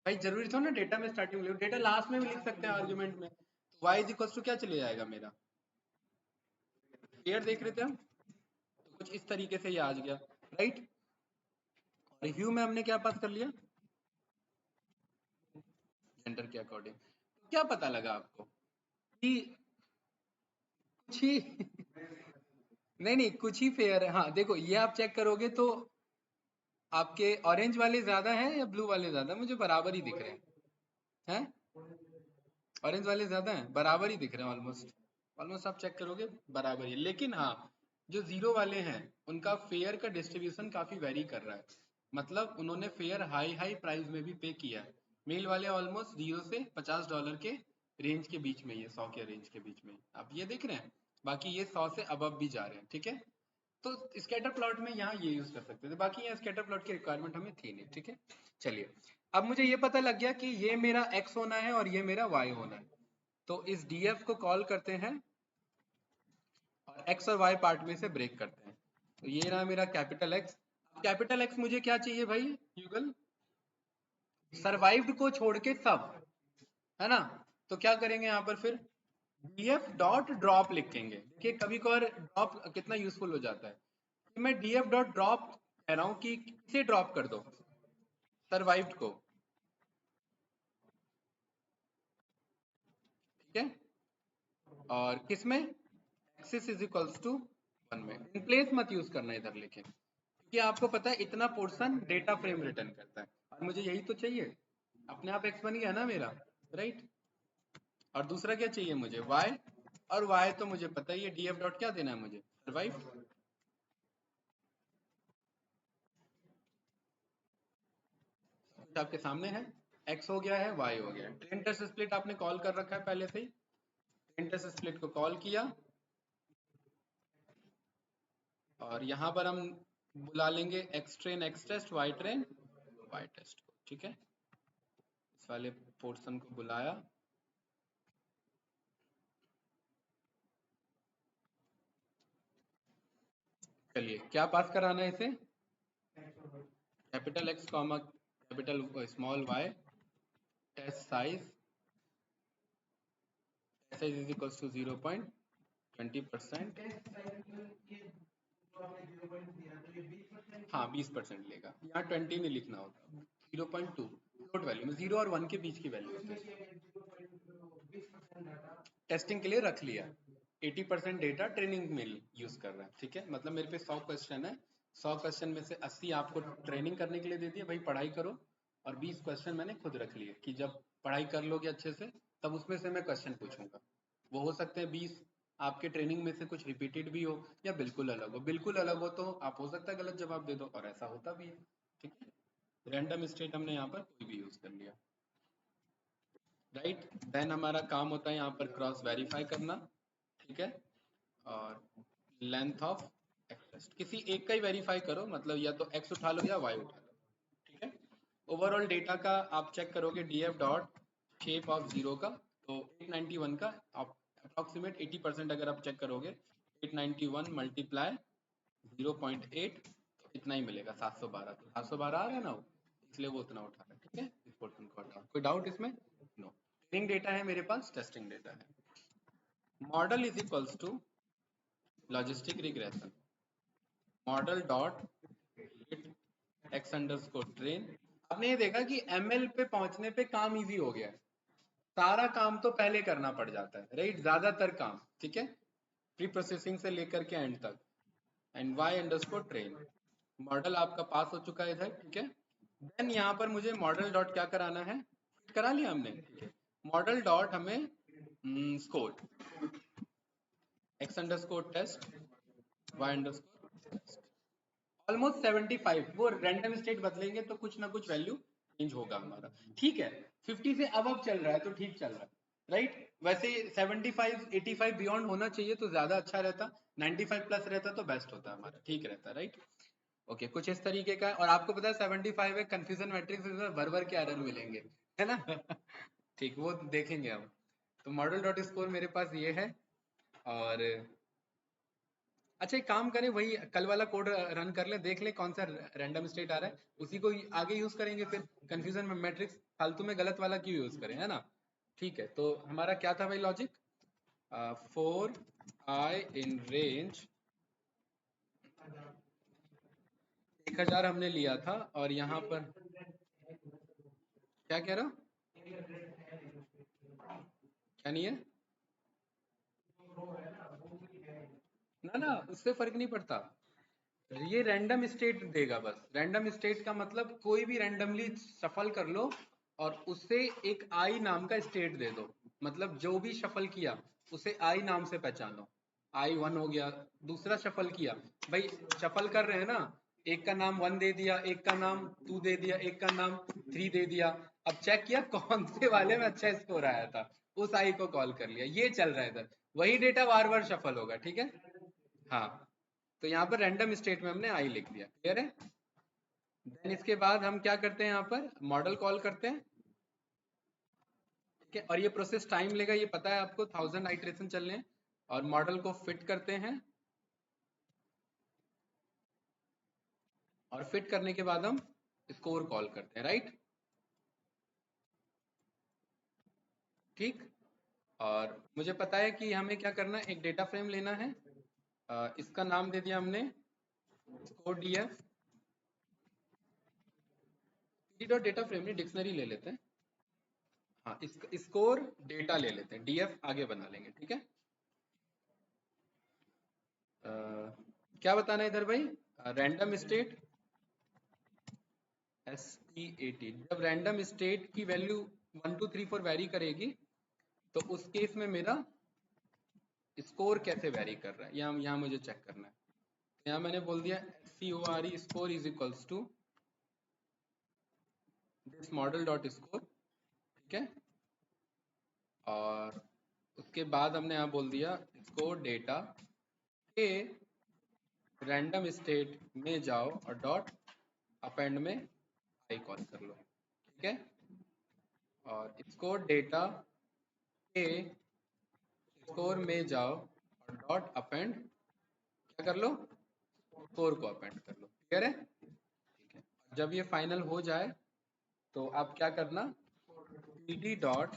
भाई जरूरी था ना डेटा में स्टार्टिंग में, डेटा लास्ट में भी लिख सकते हैं आर्गुमेंट में। y इज इक्वल टू क्या चले जाएगा मेरा, क्लियर देख रहे थे हम, तो कुछ इस तरीके से ये आ गया, राइट। और ह्यू में हमने क्या पास कर लिया, जेंडर के अकॉर्डिंग। क्या पता लगा आपको कि कुछ ही नहीं कुछ ही फेयर है। हाँ देखो, ये आप चेक करोगे तो आपके ऑरेंज वाले ज्यादा हैं या ब्लू वाले ज्यादा, मुझे बराबर ही दिख रहे हैं, ऑरेंज वाले ज्यादा हैं, बराबर ही दिख रहे हैं ऑलमोस्ट, ऑलमोस्ट आप चेक करोगे बराबर ही। लेकिन हाँ, जो जीरो वाले हैं उनका फेयर का डिस्ट्रीब्यूशन काफी वेरी कर रहा है, मतलब उन्होंने फेयर हाई हाई प्राइस में भी पे किया है। मेल वाले ऑलमोस्ट $0 से $50 के रेंज के बीच में, ये 100 के रेंज के बीच में आप ये देख रहे हैं, बाकी ये 100 से अबव भी जा रहे हैं, ठीक है। तो स्कैटर प्लॉट में यहाँ ये यूज कर सकते थे, बाकी यहाँ स्कैटर प्लॉट की रिक्वायरमेंट हमें थी नहीं, ठीक है। चलिए, अब मुझे ये पता लग गया कि ये मेरा x होना है और ये मेरा y होना है, तो इस df को कॉल करते हैं और x और y पार्ट में से ब्रेक करते हैं। तो ये रहा मेरा कैपिटल x। कैपिटल x मुझे क्या चाहिए भाई यूगल, सर्वाइव्ड को छोड़ के सब, है ना। तो क्या करेंगे यहाँ पर फिर df डॉट ड्रॉप लिखेंगे। देखिए कभी कभार ड्रॉप कितना यूजफुल हो जाता है, कि मैं df डॉट ड्रॉप कह रहा हूँ कि किसे ड्रॉप कर दो, सर्वाइव्ड को, ठीक है। और किसमें, एक्सिस इज इक्वल्स टू 1 में, इन प्लेस मत यूज करना इधर लेके, क्योंकि आपको पता है इतना पोर्शन डेटा फ्रेम रिटर्न करता है और मुझे यही तो चाहिए, अपने आप x बन गया ना मेरा, राइट। और दूसरा क्या चाहिए मुझे y, और y तो मुझे पता ही है df डॉट क्या देना है मुझे, सर्वाइव। आपके सामने है, x हो गया है, y हो गया है। ट्रेन टेस्ट स्प्लिट आपने कॉल कर रखा है पहले से ही, ट्रेन टेस्ट स्प्लिट को कॉल किया और यहाँ पर हम बुला लेंगे x train x test, y train y test को, ठीक है। इस वाले पोर्शन को बुलाया, चलिए क्या पास कराना है इसे, capital X comma capital small y, test size is equals to 0.20%, हाँ 20% लेगा, यहाँ 20 नहीं लिखना होता, 0.2 फ्लोट वैल्यू में 0 और 1 के बीच की वैल्यू होती है, टेस्टिंग के लिए रख लिया। 80% डेटा ट्रेनिंग में यूज कर रहा है, ठीक है। मतलब मेरे पे 100 क्वेश्चन है, 100 क्वेश्चन में से 80 आपको ट्रेनिंग करने के लिए दे दिया, भाई पढ़ाई करो, और 20 क्वेश्चन मैंने खुद रख लिए कि जब पढ़ाई कर लोगे अच्छे से तब उसमें से मैं क्वेश्चन पूछूंगा। वो हो सकते हैं 20 आपके ट्रेनिंग में से कुछ रिपीटेड भी हो या बिल्कुल अलग हो, बिल्कुल अलग हो तो आप हो सकता है गलत जवाब दे दो, और ऐसा होता भी है, ठीक है। रैंडम स्टेट हमने यहाँ पर कोई भी यूज कर लिया, राइट। देन हमारा काम होता है यहाँ पर क्रॉस वेरीफाई करना, ठीक है। और लेंथ ऑफ एक्स, किसी एक का ही वेरीफाई करो, मतलब या तो एक्स उठा लो या वाई उठा लो, ठीक है। ओवरऑल डेटा का आप चेक करोगे DF dot shape of zero का, तो 891 का आप अप्रोक्सीमेट 80% अगर आप चेक करोगे, 891 मल्टीप्लाई 0.8 तो इतना ही मिलेगा, 712। तो 712 आ रहा है ना वो, इसलिए वो उतना उठा रहा है, ठीक है। इस पोर्शन को हटाओ, कोई डाउट इसमें, नो। ट्रेनिंग डेटा है मेरे पास, टेस्टिंग डेटा है। Model is equals to logistic regression, model dot X underscore train. आपने ये देखा कि एमएल पे पहुंचने पे काम इजी हो गया है, सारा काम तो पहले करना पड़ जाता है, राइट, ज्यादातर काम, ठीक है, प्री प्रोसेसिंग से लेकर के एंड तक। And Y underscore train, model आपका पास हो चुका है इधर, ठीक है। देन यहाँ पर मुझे मॉडल डॉट क्या कराना है, करा लिया हमने, ठीक है। मॉडल डॉट हमें score X underscore test, Y underscore test, almost 75। वो रैंडम स्टेट बदलेंगे तो कुछ ना कुछ वैल्यू चेंज होगा हमारा, ठीक है। 50 से अब चल रहा है तो ठीक चल रहा है, राइट। वैसे 75 85 बियॉन्ड होना चाहिए तो ज्यादा अच्छा रहता, 95 प्लस रहता तो बेस्ट होता हमारा, ठीक रहता, राइट। ओके, कुछ इस तरीके का है। और आपको पता है 75 है, कंफ्यूजन मैट्रिक्स में भर भर के एरर मिलेंगे, है ना ठीक, वो देखेंगे हम। तो मॉडल डॉट स्कोर मेरे पास ये है, और अच्छा एक काम करें, वही कल वाला कोड रन कर लें, देख लें कौन सा रैंडम स्टेट आ रहा है, उसी को आगे यूज करेंगे, फिर कंफ्यूजन में मैट्रिक्स फालतू में गलत वाला क्यों यूज करें, है ना। ठीक है, तो हमारा क्या था भाई लॉजिक, 4i इन रेंज 1000 हमने लिया था, और यहाँ पर क्या कह रहा हूँ, क्या नहीं है, ना ना उससे फर्क नहीं पड़ता, ये रैंडम स्टेट देगा बस। रैंडम स्टेट का मतलब कोई भी रैंडमली शफल कर लो और उससे एक आई नाम का स्टेट दे दो, मतलब जो भी शफल किया उसे आई नाम से पहचानो। आई वन हो गया, दूसरा शफल किया, भाई शफल कर रहे हैं ना, एक का नाम वन दे दिया, एक का नाम टू दे दिया, एक का नाम थ्री दे दिया, अब चेक किया कौन से वाले में अच्छा स्कोर आया था, उस आई को कॉल कर लिया, ये चल रहा है इधर, वही डेटा बार बार शफल होगा, ठीक है। हाँ, तो यहाँ पर रैंडम स्टेट में हमने आई लिख दिया, क्लियर है। देन इसके बाद हम क्या करते हैं, यहाँ पर मॉडल कॉल करते हैं, ठीक है, और ये प्रोसेस टाइम लेगा, ये पता है आपको, 1000 आइट्रेशन चलने हैं, और मॉडल को फिट करते हैं, और फिट करने के बाद हम स्कोर कॉल करते हैं, राइट, ठीक। और मुझे पता है कि हमें क्या करना है, एक डेटा फ्रेम लेना है, इसका नाम दे दिया हमने score DF, dot data frame नहीं, डिक्शनरी ले लेते हैं, हाँ इस स्कोर डेटा ले लेते हैं, डीएफ आगे बना लेंगे, ठीक है। क्या बताना है इधर भाई, रैंडम स्टेट ST80, जब रैंडम स्टेट की वैल्यू 1 2 3 4 वेरी करेगी, तो उस केस में मेरा स्कोर कैसे वेरी कर रहा है, यहाँ मुझे चेक करना है। तो यहाँ मैंने बोल दिया SCORE score is equals to this model dot score, ठीक है, और उसके बाद हमने यहाँ बोल दिया स्कोर डेटा के रैंडम स्टेट में जाओ और डॉट अपेंड में आई कॉल कर लो, ठीक है, और स्कोर डेटा के स्कोर में जाओ और डॉट अपेंड क्या कर लो, स्कोर को अपेंड कर लो, क्लियर है, ठीक है। जब ये फाइनल हो जाए तो आप क्या करना, pd डॉट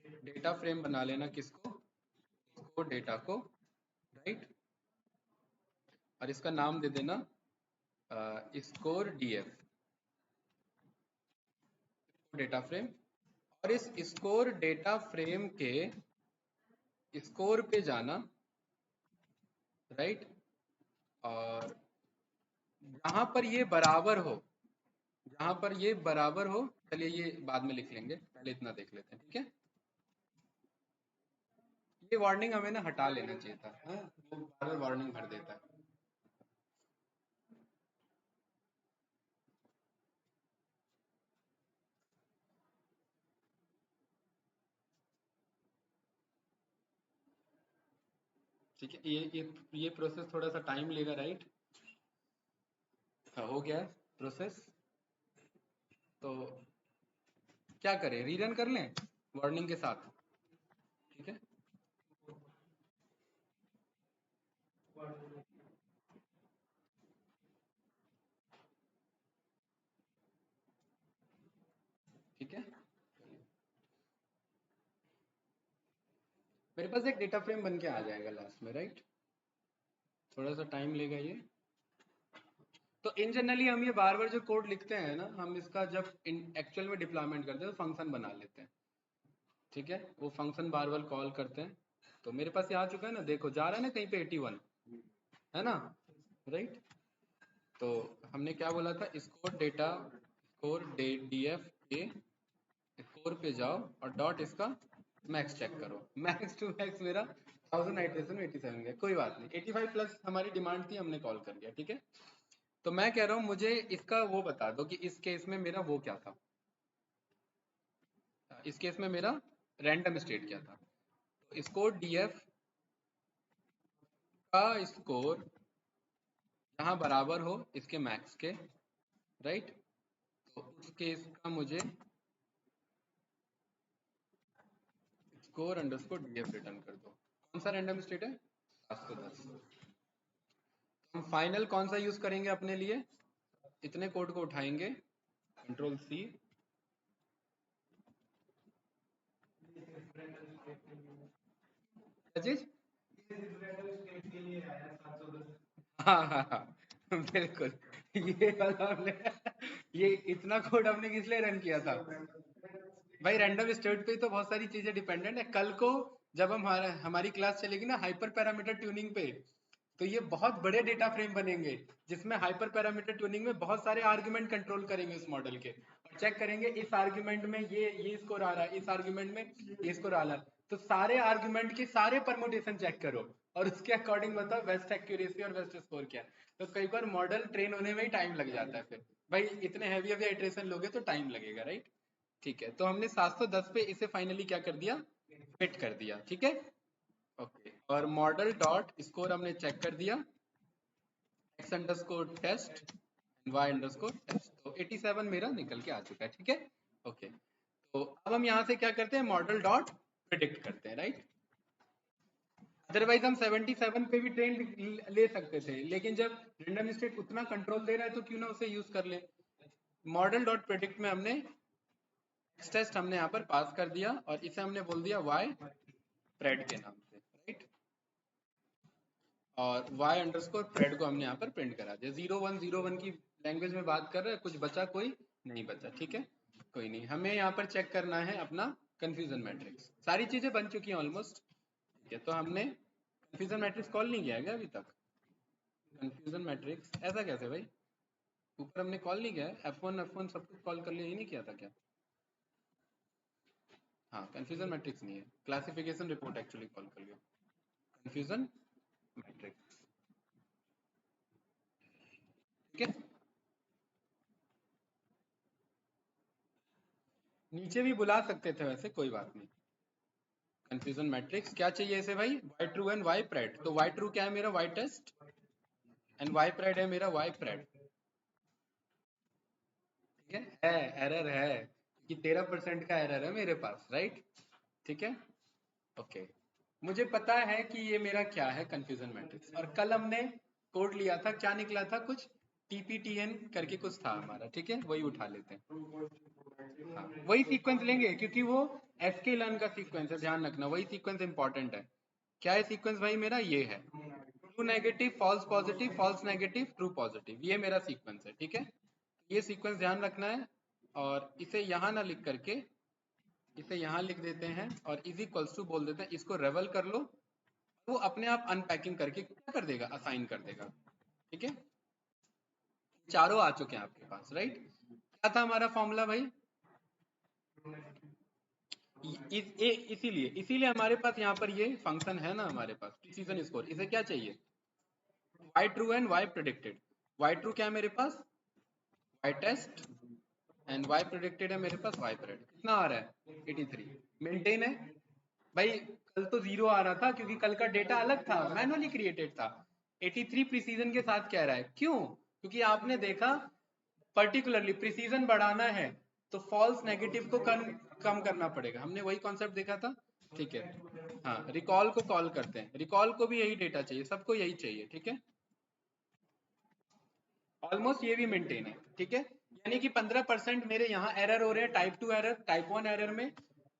डेटा फ्रेम बना लेना, किसको, स्कोर डेटा को, राइट, और इसका नाम दे देना स्कोर डीएफ डेटा फ्रेम, और इस स्कोर डेटा फ्रेम के स्कोर पे जाना, राइट, और जहां पर ये बराबर हो, जहां पर ये बराबर हो, चलिए ये बाद में लिख लेंगे, पहले इतना देख लेते हैं, ठीक है। ये वार्निंग हमें ना हटा लेना चाहिए था, हाँ? वो बार बार वार्निंग भर देता है। ठीक है, ये प्रोसेस थोड़ा सा टाइम लेगा, राइट। हाँ हो गया प्रोसेस, तो क्या करें, रीरन कर लें वार्निंग के साथ, ठीक है, ठीक है। मेरे पास एक डेटा फ्रेम बन के आ जाएगा लास्ट में, राइट, थोड़ा सा टाइम लेगा ये। तो इन जनरली हम ये बार बार जो कोड लिखते हैं ना, हम इसका जब एक्चुअल में डिप्लॉयमेंट करते हैं तो फंक्शन बना लेते हैं, ठीक है, वो फंक्शन बार बार कॉल करते हैं। तो मेरे पास ये आ चुका है ना, देखो जा रहा है ना कहीं पे 81, है ना, राइट। तो हमने क्या बोला था, स्कोर डेटा स्कोर डीएफ के स्कोर पे जाओ और डॉट इसका मैक्स चेक करो, मैक्स टू मैक्स मेरा 1000 आइट्रेशन में 87 गया, कोई बात नहीं, 85 प्लस हमारी डिमांड थी, हमने कॉल कर लिया, ठीक है। तो मैं कह रहा हूँ मुझे इसका वो बता दो कि इस केस में मेरा वो क्या था, इस केस में मेरा रैंडम स्टेट क्या था। तो स्कोर डीएफ का स्कोर जहाँ बराबर हो इसके मैक्स के, राइट, तो उस केस का मुझे स्कोर अंडरस्कोर डीएफ रिटर्न कर दो। कौन सा रैंडम स्टेट है, 710। हम फाइनल कौन सा यूज करेंगे अपने लिए? इतने कोड को उठाएंगे, कंट्रोल सी, चीज, हाँ हाँ हाँ, बिल्कुल। ये वाला हमने, ये इतना कोड हमने किस लिए रन किया था भाई? रैंडम स्टेट पे तो बहुत सारी चीजें डिपेंडेंट है। कल को जब हमारी क्लास चलेगी ना हाइपर पैरामीटर ट्यूनिंग पे, तो ये बहुत बड़े डेटा फ्रेम बनेंगे जिसमें हाइपर पैरामीटर ट्यूनिंग में बहुत सारे आर्गुमेंट कंट्रोल करेंगे उस मॉडल के, और चेक करेंगे इस आर्गुमेंट में ये स्कोर आ रहा है, इस आर्गुमेंट में ये स्कोर आ रहा है, तो सारे आर्गुमेंट के सारे परमुटेशन चेक करो और उसके अकॉर्डिंग बताओ बेस्ट एक्यूरेसी और बेस्ट स्कोर क्या है। तो कई बार मॉडल ट्रेन होने में ही टाइम लग जाता है, फिर भाई इतने हैवी हैवी इटरेशन लोगे तो टाइम लगेगा, राइट? ठीक है, तो हमने 710 पे इसे फाइनली क्या कर दिया, फिट कर दिया, ठीक है। ओके, और मॉडल डॉट स्कोर हमने चेक कर दिया, x underscore test, y underscore test, तो 87 मेरा निकल के आ चुका है, ठीक है। ओके, तो अब हम यहाँ से क्या करते हैं, मॉडल डॉट प्रिडिक्ट करते हैं, राइट? अदरवाइज हम 77 पे भी ट्रेंड ले सकते थे, लेकिन जब रेंडम स्टेट उतना कंट्रोल दे रहा है तो क्यों ना उसे यूज कर ले। मॉडल डॉट प्रिडिक्ट में हमने टेस्ट हमने यहाँ पर पास कर दिया और इसे हमने बोल दिया y प्रेड के नाम से, राइट? और y अंडरस्कोर प्रेड को हमने यहाँ पर प्रिंट करा दिया। 0101 की लैंग्वेज में बात कर रहे हैं, कुछ बचा कोई नहीं बचा, ठीक है, कोई नहीं। हमें यहाँ पर चेक करना है अपना कंफ्यूजन मैट्रिक्स, सारी चीजें बन चुकी हैं ऑलमोस्ट, ठीक है। तो हमने कंफ्यूजन मैट्रिक्स कॉल नहीं किया है क्या अभी तक? कंफ्यूजन मैट्रिक्स ऐसा कैसे भाई? ऊपर हमने कॉल नहीं किया है, F1 सब कुछ कॉल कर लिया, ये नहीं किया था क्या? हाँ, कंफ्यूजन मैट्रिक्स नहीं है, क्लासिफिकेशन रिपोर्ट एक्चुअली कॉल कर लिया, कंफ्यूजन मैट्रिक्स, ठीक है। नीचे भी बुला सकते थे वैसे, कोई बात नहीं। कंफ्यूजन मैट्रिक्स क्या चाहिए इसे भाई, Y true and Y pred, तो वाई ट्रू क्या है मेरा, Y test, and Y pred है मेरा वाई प्रेड, ठीक है एरर है कि 13% का एरर है मेरे पास, राइट? ठीक है, ओके। मुझे पता है कि ये मेरा क्या है, कंफ्यूजन मैट्रिक्स, और कल हमने कोड लिया था, क्या निकला था, कुछ TPTN करके कुछ था हमारा, ठीक है, वही उठा लेते हैं। हाँ, वही सीक्वेंस लेंगे क्योंकि वो एसके लर्न का सीक्वेंस है, ध्यान रखना वही सीक्वेंस इंपॉर्टेंट है। क्या है सीक्वेंस भाई मेरा, ये है true negative false positive false negative true positive, ये मेरा सीक्वेंस है, ठीक है। ये सीक्वेंस ध्यान रखना है, और इसे यहाँ ना लिख करके इसे यहाँ लिख देते हैं और इज इक्वल्स टू बोल देते हैं, इसको रेवल कर लो, वो अपने आप अनपैकिंग करके क्या कर देगा, असाइन कर देगा, ठीक है। चारों आ चुके हैं आपके पास, राइट? क्या था हमारा फॉर्मूला भाई? इसीलिए इसीलिए हमारे पास यहाँ पर ये फंक्शन है ना, हमारे पास प्रिसीजन स्कोर, इसे क्या चाहिए, Y true and Y predicted. Y true क्या है मेरे पास, Y test, and Y predicted है मेरे पास वाई प्रेड, कितना आ रहा है 83, मेंटेन है भाई। कल तो 0 आ रहा था क्योंकि कल का डेटा अलग था, मैनुअली क्रिएटेड था। 83 प्रिसीजन के साथ कह रहा है, क्यों? क्योंकि आपने देखा पर्टिकुलरली प्रिसीजन बढ़ाना है तो फॉल्स नेगेटिव को कम करना पड़ेगा, हमने वही कॉन्सेप्ट देखा था, ठीक है। हाँ, रिकॉल को कॉल करते हैं, रिकॉल को भी यही डेटा चाहिए, सबको यही चाहिए, ठीक है। ऑलमोस्ट ये भी मेंटेन है, ठीक है। यानी कि 15% मेरे यहाँ एरर हो रहे हैं, टाइप 2 एरर, टाइप 1 एरर में,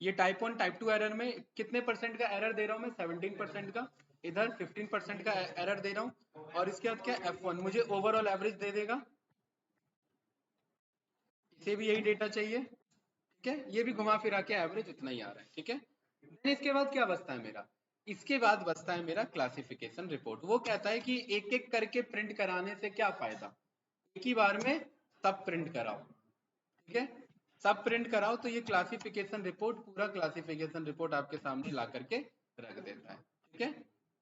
ये टाइप 1 टाइप 2 एरर में कितने परसेंट का एरर दे रहा हूँ मैं, 17% का, इधर 15% का एरर दे रहा हूँ, और इसके बाद क्या, F1 मुझे ओवरऑल एवरेज दे देगा, इसे भी यही डेटा चाहिए, ठीक है। ये भी घुमा फिरा के एवरेज इतना ही आ रहा है, ठीक है। देन इसके बाद क्या बचता है मेरा, इसके बाद बचता है मेरा क्लासिफिकेशन रिपोर्ट। वो कहता है कि एक एक करके प्रिंट कराने से क्या फायदा, एक ही बार में सब प्रिंट कराओ, ठीक है। सब प्रिंट कराओ तो ये क्लासिफिकेशन रिपोर्ट, पूरा क्लासिफिकेशन रिपोर्ट आपके सामने ला करके रख देता है, ठीक है,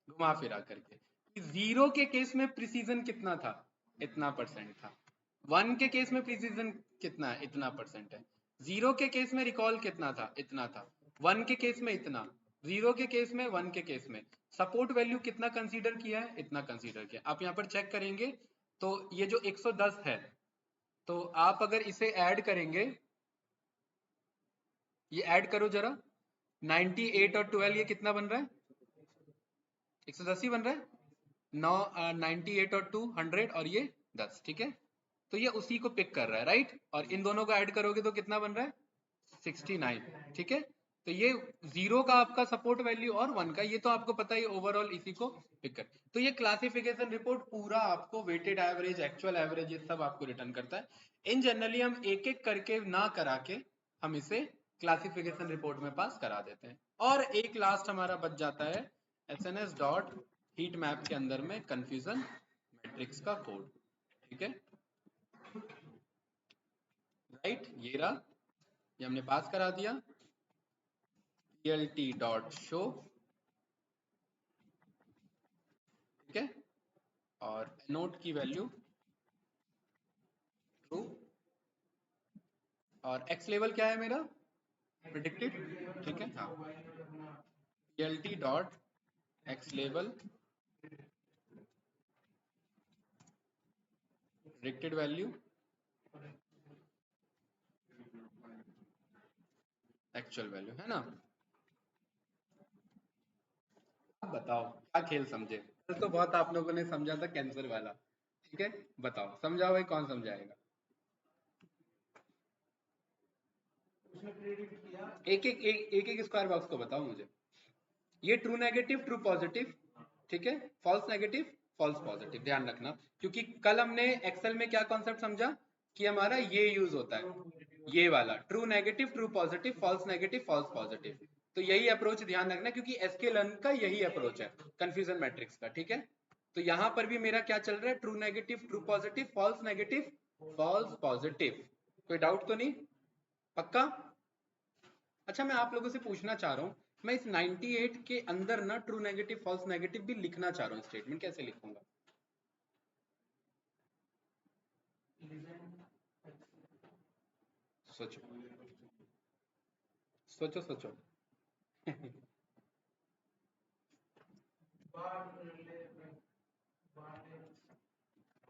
घुमा फिरा करके। जीरो के केस में प्रिसीजन कितना था, इतना परसेंट था। 1 के केस में प्रिसीजन कितना है, इतना परसेंट है। 0 के केस में रिकॉल कितना था, इतना था। 1 के केस में इतना, 0 के केस में, 1 के केस में। सपोर्ट वैल्यू कितना कंसीडर किया है, इतना कंसीडर किया। आप यहाँ पर चेक करेंगे तो ये जो 110 है, तो आप अगर इसे ऐड करेंगे, ये ऐड करो जरा, 98 और 12 ये कितना बन रहा है, 110 ही बन रहा है, 9 98 और 2 100 और ये 10, ठीक है। तो ये उसी को पिक कर रहा है, राइट। और इन दोनों को ऐड करोगे तो कितना बन रहा है, 69, ठीक है। तो ये 0 का आपका सपोर्ट वैल्यू और 1 का, ये तो आपको पता ही, ओवरऑल इसी को पिक कर। तो ये क्लासिफिकेशन रिपोर्ट पूरा आपको वेटेड एवरेज, एक्चुअल एवरेज, ये सब आपको रिटर्न करता है। इन जनरली हम एक एक करके ना करा के हम इसे क्लासिफिकेशन रिपोर्ट में पास करा देते हैं। और एक लास्ट हमारा बच जाता है एसएनएस डॉट हीट मैप के अंदर में कंफ्यूजन मैट्रिक्स का कोड, ठीक है, राइट। ये रहा, ये हमने पास करा दिया, plt डॉट शो, ठीक है। और नोट की वैल्यू ट्रू, और एक्स लेवल क्या है मेरा, प्रिडिक्टेड, ठीक है। हाँ, plt dot x level predicted value actual value, है ना। अब बताओ क्या खेल समझे, कल तो बहुत आप लोगों ने समझा था कैंसर वाला, ठीक है। बताओ, समझाओ भाई, कौन समझाएगा। एक एक स्क्वायर बॉक्स को बताओ मुझे। ये ट्रू नेगेटिव, ट्रू पॉजिटिव, ठीक है, फॉल्स नेगेटिव, फॉल्स पॉजिटिव, ध्यान रखना। क्योंकि कल हमने एक्सेल में क्या कॉन्सेप्ट समझा कि हमारा ये यूज होता है, ये वाला true negative, true positive, false negative, false positive. तो यही अप्रोच ध्यान रखना, क्योंकि एसक्यूएल का यही अप्रोच है कंफ्यूजन मैट्रिक्स का, ठीक है। तो यहां पर भी मेरा क्या चल रहा है, true negative, true positive, false negative, false positive. कोई डाउट तो नहीं, पक्का। अच्छा, मैं आप लोगों से पूछना चाह रहा हूँ, मैं इस 98 के अंदर ना ट्रू नेगेटिव, फॉल्स नेगेटिव भी लिखना चाह रहा हूँ, स्टेटमेंट कैसे लिखूंगा। सोचो सोचो सोचो।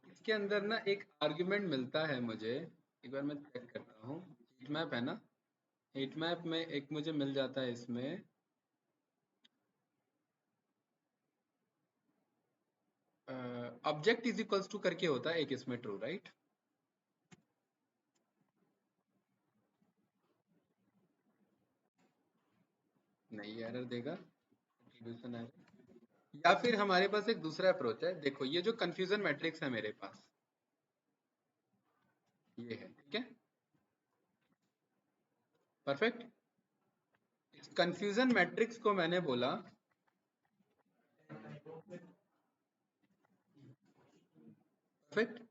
इसके अंदर ना एक आर्ग्यूमेंट मिलता है मुझे, एक बार मैं चेक करता हूँ। हीट मैप है ना, हीट मैप में एक मुझे मिल जाता है इसमें, ऑब्जेक्ट इज इक्वल्स टू करके होता है एक इसमें, ट्रू, राइट। नहीं, एरर देगा, कंट्रीब्यूशन एरर। या फिर हमारे पास एक दूसरा अप्रोच है, देखो ये जो कंफ्यूजन मैट्रिक्स है मेरे पास, ये है, ठीक है, परफेक्ट। इस कंफ्यूजन मैट्रिक्स को मैंने बोला, परफेक्ट।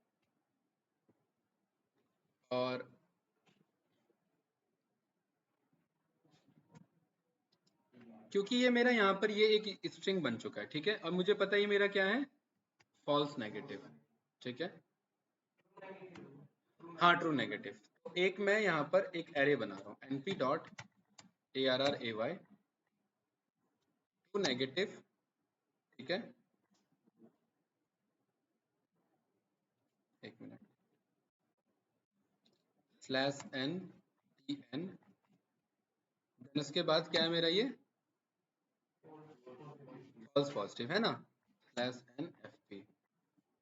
और क्योंकि ये मेरा यहाँ पर ये एक स्ट्रिंग बन चुका है, ठीक है, और मुझे पता है ये मेरा क्या है, फॉल्स नेगेटिव, ठीक है। हाँ, ट्रू नेगेटिव। एक मैं यहाँ पर एक एरे बना रहा हूँ, np dot array true negative, ठीक है। एक minute, slash n t n, then उसके बाद क्या है मेरा ये फॉल्स पॉजिटिव, है ना, स्लैश n fp।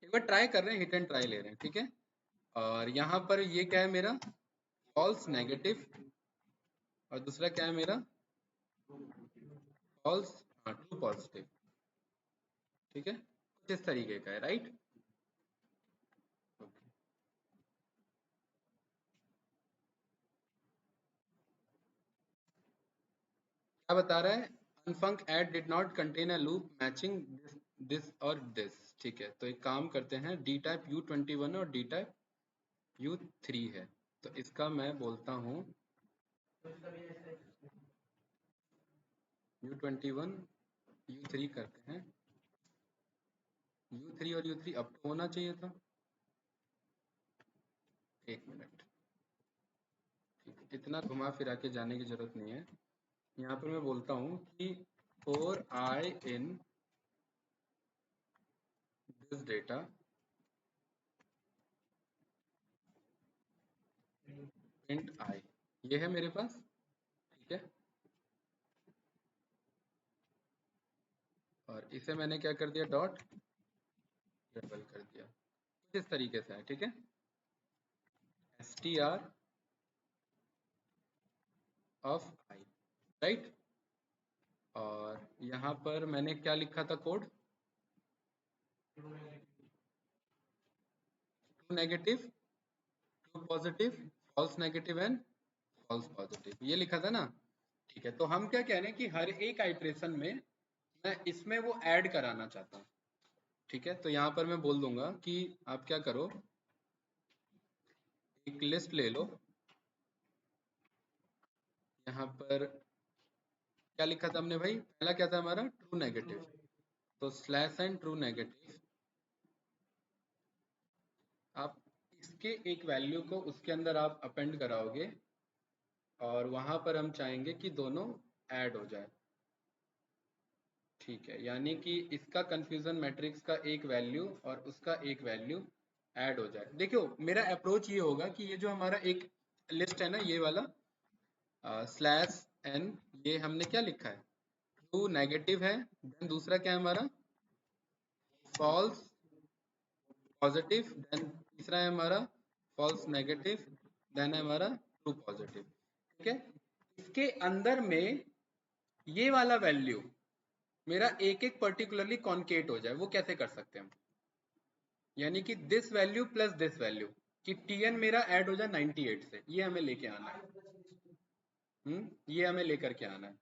एक बार ट्राई कर रहे हैं, हिट एंड ट्राई ले रहे हैं, ठीक है। और यहाँ पर ये क्या है मेरा, फॉल्स नेगेटिव, और दूसरा क्या है मेरा, फॉल्स, हाँ, ट्रू पॉजिटिव, ठीक है, कुछ इस तरीके का है, राइट। क्या बता रहा है, ufunc add did not contain a loop matching this और दिस, ठीक है। तो एक काम करते हैं, डी टाइप U21 और डी टाइप U3 है, तो इसका मैं बोलता हूँ U21 U3 करते हैं, U3 और U3 अब तो होना चाहिए था, एक मिनट, ठीक है, इतना घुमा फिरा के जाने की जरूरत नहीं है। यहाँ पर मैं बोलता हूँ कि for I in this data print I, ये है मेरे पास, ठीक है। और इसे मैंने क्या कर दिया, डॉट रेबल कर दिया। कुछ इस तरीके से है, ठीक है, str ऑफ आई, राइट। और यहाँ पर मैंने क्या लिखा था code, true negative, true positive, false negative and false positive, ये लिखा था ना। ठीक है, तो हम क्या कह रहे हैं कि हर एक आइट्रेशन में मैं इसमें वो ऐड कराना चाहता हूँ। ठीक है, तो यहाँ पर मैं बोल दूंगा कि आप क्या करो, एक लिस्ट ले लो। यहाँ पर क्या लिखा था हमने भाई, पहला क्या था हमारा, ट्रू नेगेटिव, तो स्लैश एंड ट्रू नेगेटिव। आप इसके एक वैल्यू को उसके अंदर आप अपेंड कराओगे और वहां पर हम चाहेंगे कि दोनों ऐड हो जाए। ठीक है, यानी कि इसका कंफ्यूजन मैट्रिक्स का एक वैल्यू और उसका एक वैल्यू ऐड हो जाए। देखो मेरा अप्रोच ये होगा कि ये जो हमारा एक लिस्ट है ना, ये वाला स्लैश एन, ये हमने क्या लिखा है, ट्रू नेगेटिव है, देन दूसरा क्या है हमारा, फॉल्स पॉजिटिव, देन तीसरा है हमारा फॉल्स नेगेटिव, देन है हमारा ट्रू पॉजिटिव। ठीक है, इसके अंदर में ये वाला वैल्यू मेरा एक एक पर्टिकुलरली कॉन्केट हो जाए, वो कैसे कर सकते हैं हम, यानी कि this value plus this value, कि टीएन मेरा ऐड हो जाए 98 से, ये हमें लेके आना है। ये हमें लेकर के आना है।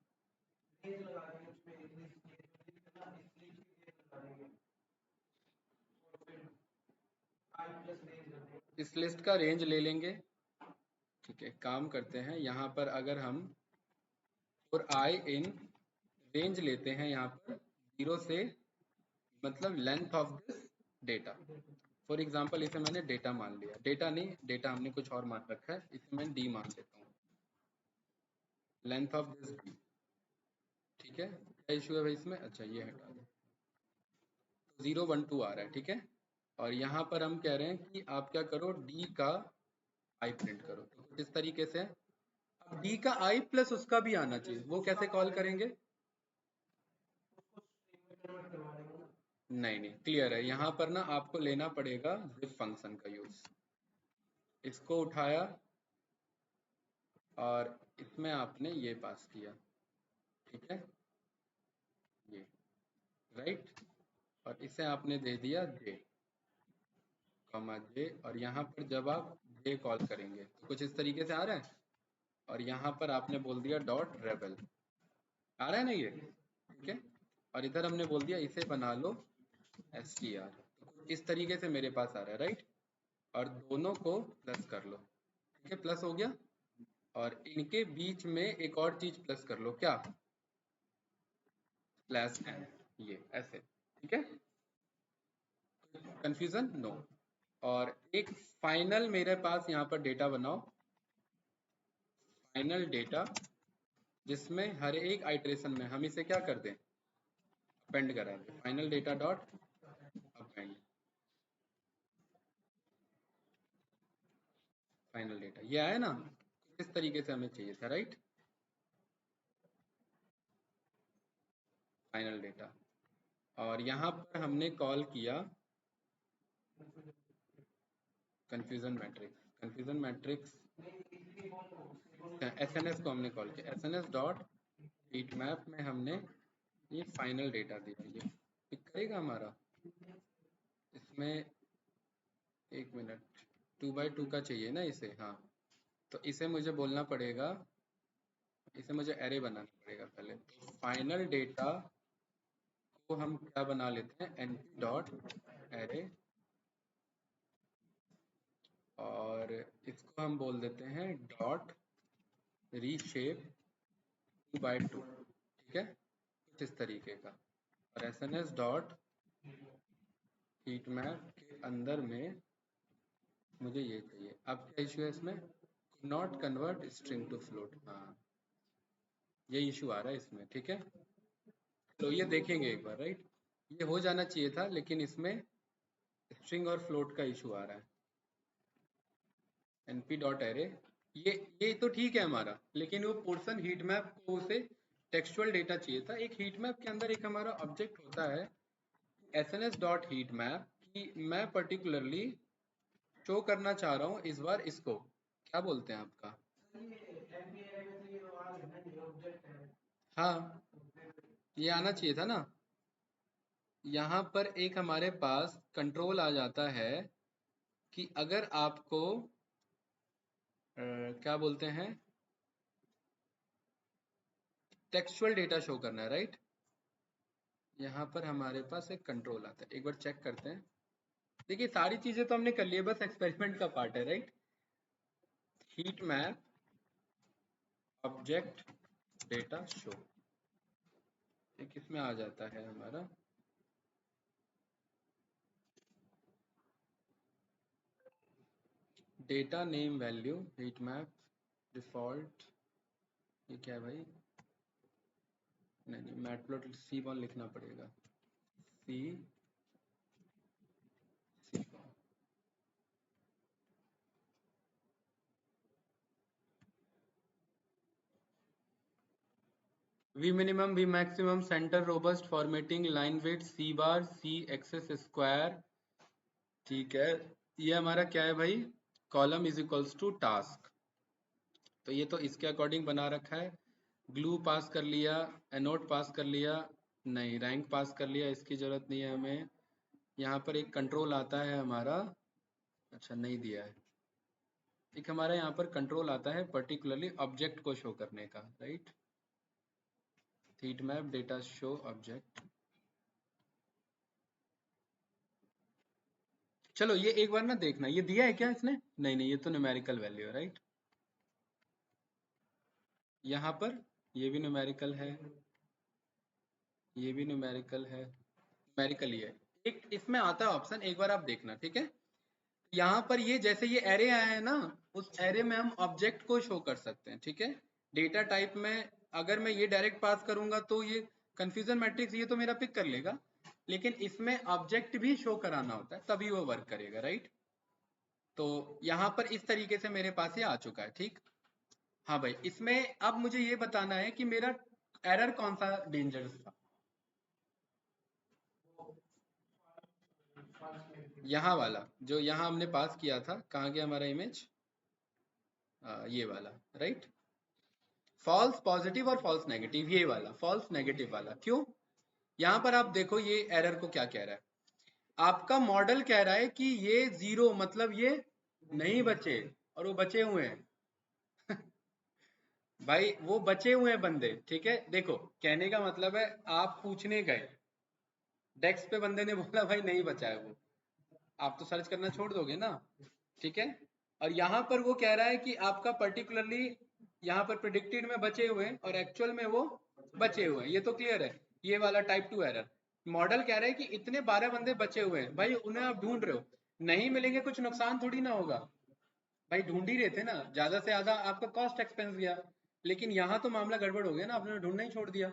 इस लिस्ट का रेंज ले लेंगे। ठीक है, काम करते हैं, यहाँ पर अगर हम और आई इन रेंज लेते हैं, यहाँ पर 0 से, मतलब length of this data. For example इसे मैंने डेटा मान लिया, डेटा नहीं, डेटा हमने कुछ और मान रखा है, इसे मैं डी मान लेता हूँ, लेंथ ऑफ दिस डी। ठीक है, क्या इशू है भाई इसमें, अच्छा ये हटा दो, 012 आ रहा है। ठीक है, और यहाँ पर हम कह रहे हैं कि आप क्या करो, डी का आई प्रिंट करो, तो कुछ इस तरीके से। अब डी का आई प्लस उसका भी आना चाहिए, वो कैसे कॉल करेंगे, नहीं नहीं क्लियर है, यहाँ पर ना आपको लेना पड़ेगा जिप फंक्शन का यूज। इसको उठाया और इसमें आपने ये पास किया, ठीक है, ये राइट, और इसे आपने दे दिया जे, कॉमा जे, और यहाँ पर जब आप जे कॉल करेंगे तो कुछ इस तरीके से आ रहा है, और यहाँ पर आपने बोल दिया डॉट रेबल, आ रहा है ना ये, ठीक है, और इधर हमने बोल दिया इसे बना लो str, तो इस तरीके से मेरे पास आ रहा है, राइट। और दोनों को प्लस कर लो, ठीक है, प्लस हो गया, और इनके बीच में एक और चीज प्लस कर लो, क्या, स्लैश एन, ये ऐसे, ठीक है, कंफ्यूजन नो। और एक फाइनल मेरे पास यहाँ पर डेटा बनाओ, फाइनल डेटा, जिसमें हर एक आइट्रेशन में हम इसे क्या कर दें, अपेंड करा दें, final data dot append, final data, ये आया ना, इस तरीके से हमें चाहिए था, राइट, फाइनल डेटा। और यहाँ पर हमने कॉल किया confusion matrix, confusion matrix SNS को हमने कॉल किया, एसएनएस डॉट हीट मैप में हमने ये फाइनल डेटा दिया, ये पिक करेगा हमारा, इसमें एक मिनट, 2x2 का चाहिए ना इसे, हाँ, तो इसे मुझे बोलना पड़ेगा, इसे मुझे एरे बनाना पड़ेगा पहले, तो फाइनल डेटा को हम क्या बना लेते हैं, np डॉट एरे, और इसको हम बोल देते हैं डॉट रीशेप 2x2, ठीक है, कुछ इस तरीके का। और S N S dot heat map के अंदर में मुझे ये चाहिए। अब क्या इशू है इसमें, not convert string to float, हाँ ये इशू आ रहा है इसमें, ठीक है, तो ये देखेंगे एक बार, राइट, ये हो जाना चाहिए था, लेकिन इसमें स्ट्रिंग और फ्लोट का इशू आ रहा है। np डॉट एरे, ये तो ठीक है हमारा, लेकिन वो पोर्शन हीट मैप को उसे टेक्सचुअल डेटा चाहिए था। एक हीट मैप के अंदर एक हमारा ऑब्जेक्ट होता है एसएनएस डॉट हीट मैप कि मैं पर्टिकुलरली शो करना चाह रहा हूँ इस बार इसको, क्या बोलते हैं आपका, हाँ ये आना चाहिए था ना। यहाँ पर एक हमारे पास कंट्रोल आ जाता है कि अगर आपको क्या बोलते हैं टेक्सचुअल डेटा शो करना है, राइट। यहाँ पर हमारे पास एक कंट्रोल आता है, एक बार चेक करते हैं। देखिए सारी चीजें तो हमने कर ली है, बस एक्सपेरिमेंट का पार्ट है, right. Heat map object data show, ये किसमें आ जाता है हमारा, data name value heat map default, ये क्या है भाई, नहीं नहीं मैटप्लॉट सी बॉन लिखना पड़ेगा, sea seaborn. V minimum V maximum centre robust formatting line weight C bar C axes square, ठीक है। ये हमारा क्या है भाई, column is equals to task, तो ये तो इसके अकॉर्डिंग बना रखा है। ग्लू पास कर लिया, एनोड पास कर लिया, नहीं रैंक पास कर लिया, इसकी जरूरत नहीं है हमें। यहाँ पर एक कंट्रोल आता है हमारा, अच्छा नहीं दिया है, एक हमारा यहाँ पर कंट्रोल आता है पर्टिकुलरली ऑब्जेक्ट को शो करने का, right. Heat map data show object, चलो ये एक बार ना देखना, ये दिया है क्या इसने, नहीं नहीं ये तो न्यूमेरिकल वैल्यू है, राइट। यहाँ पर ये भी न्यूमेरिकल है, ये भी न्यूमेरिकल है, न्यूमेरिकल ही है। एक इसमें आता है ऑप्शन, एक बार आप देखना, ठीक है। यहाँ पर ये जैसे ये एरे आया है ना, उस एरे में हम ऑब्जेक्ट को शो कर सकते हैं, ठीक है। डेटा टाइप में अगर मैं ये डायरेक्ट पास करूंगा तो ये कंफ्यूजन मैट्रिक्स ये तो मेरा पिक कर लेगा, लेकिन इसमें ऑब्जेक्ट भी शो कराना होता है तभी वो वर्क करेगा, राइट। तो यहाँ पर इस तरीके से मेरे पास ये आ चुका है, ठीक। हाँ भाई, इसमें अब मुझे ये बताना है कि मेरा एरर कौन सा डेंजरस था। यहाँ वाला जो यहाँ हमने पास किया था, कहाँ गया हमारा इमेज, ये वाला, राइट। फॉल्स पॉजिटिव और फॉल्स नेगेटिव, ये वाला फॉल्स नेगेटिव वाला, क्यों। यहाँ पर आप देखो ये एरर को क्या कह रहा है, आपका मॉडल कह रहा है कि ये जीरो मतलब ये नहीं बचे, और वो बचे हुए हैं भाई वो बचे हुए हैं बंदे, ठीक है। देखो कहने का मतलब है आप पूछने गए, डेस्क पे बंदे ने बोला भाई नहीं बचा है वो, आप तो सर्च करना छोड़ दोगे ना, ठीक है। और यहाँ पर वो कह रहा है कि आपका पर्टिकुलरली यहाँ पर प्रिडिक्टेड में बचे हुए हैं और एक्चुअल में वो बचे हुए हैं, ये तो क्लियर है। ये वाला टाइप 2 एरर, मॉडल कह रहा है कि इतने 12 बंदे बचे हुए हैं, भाई उन्हें आप ढूंढ रहे हो, नहीं मिलेंगे कुछ नुकसान थोड़ी ना होगा, भाई ढूंढ ही रहे थे ना, ज्यादा से ज्यादा आपका कॉस्ट एक्सपेंस गया, लेकिन यहाँ तो मामला गड़बड़ हो गया ना, आपने ढूंढना ही छोड़ दिया।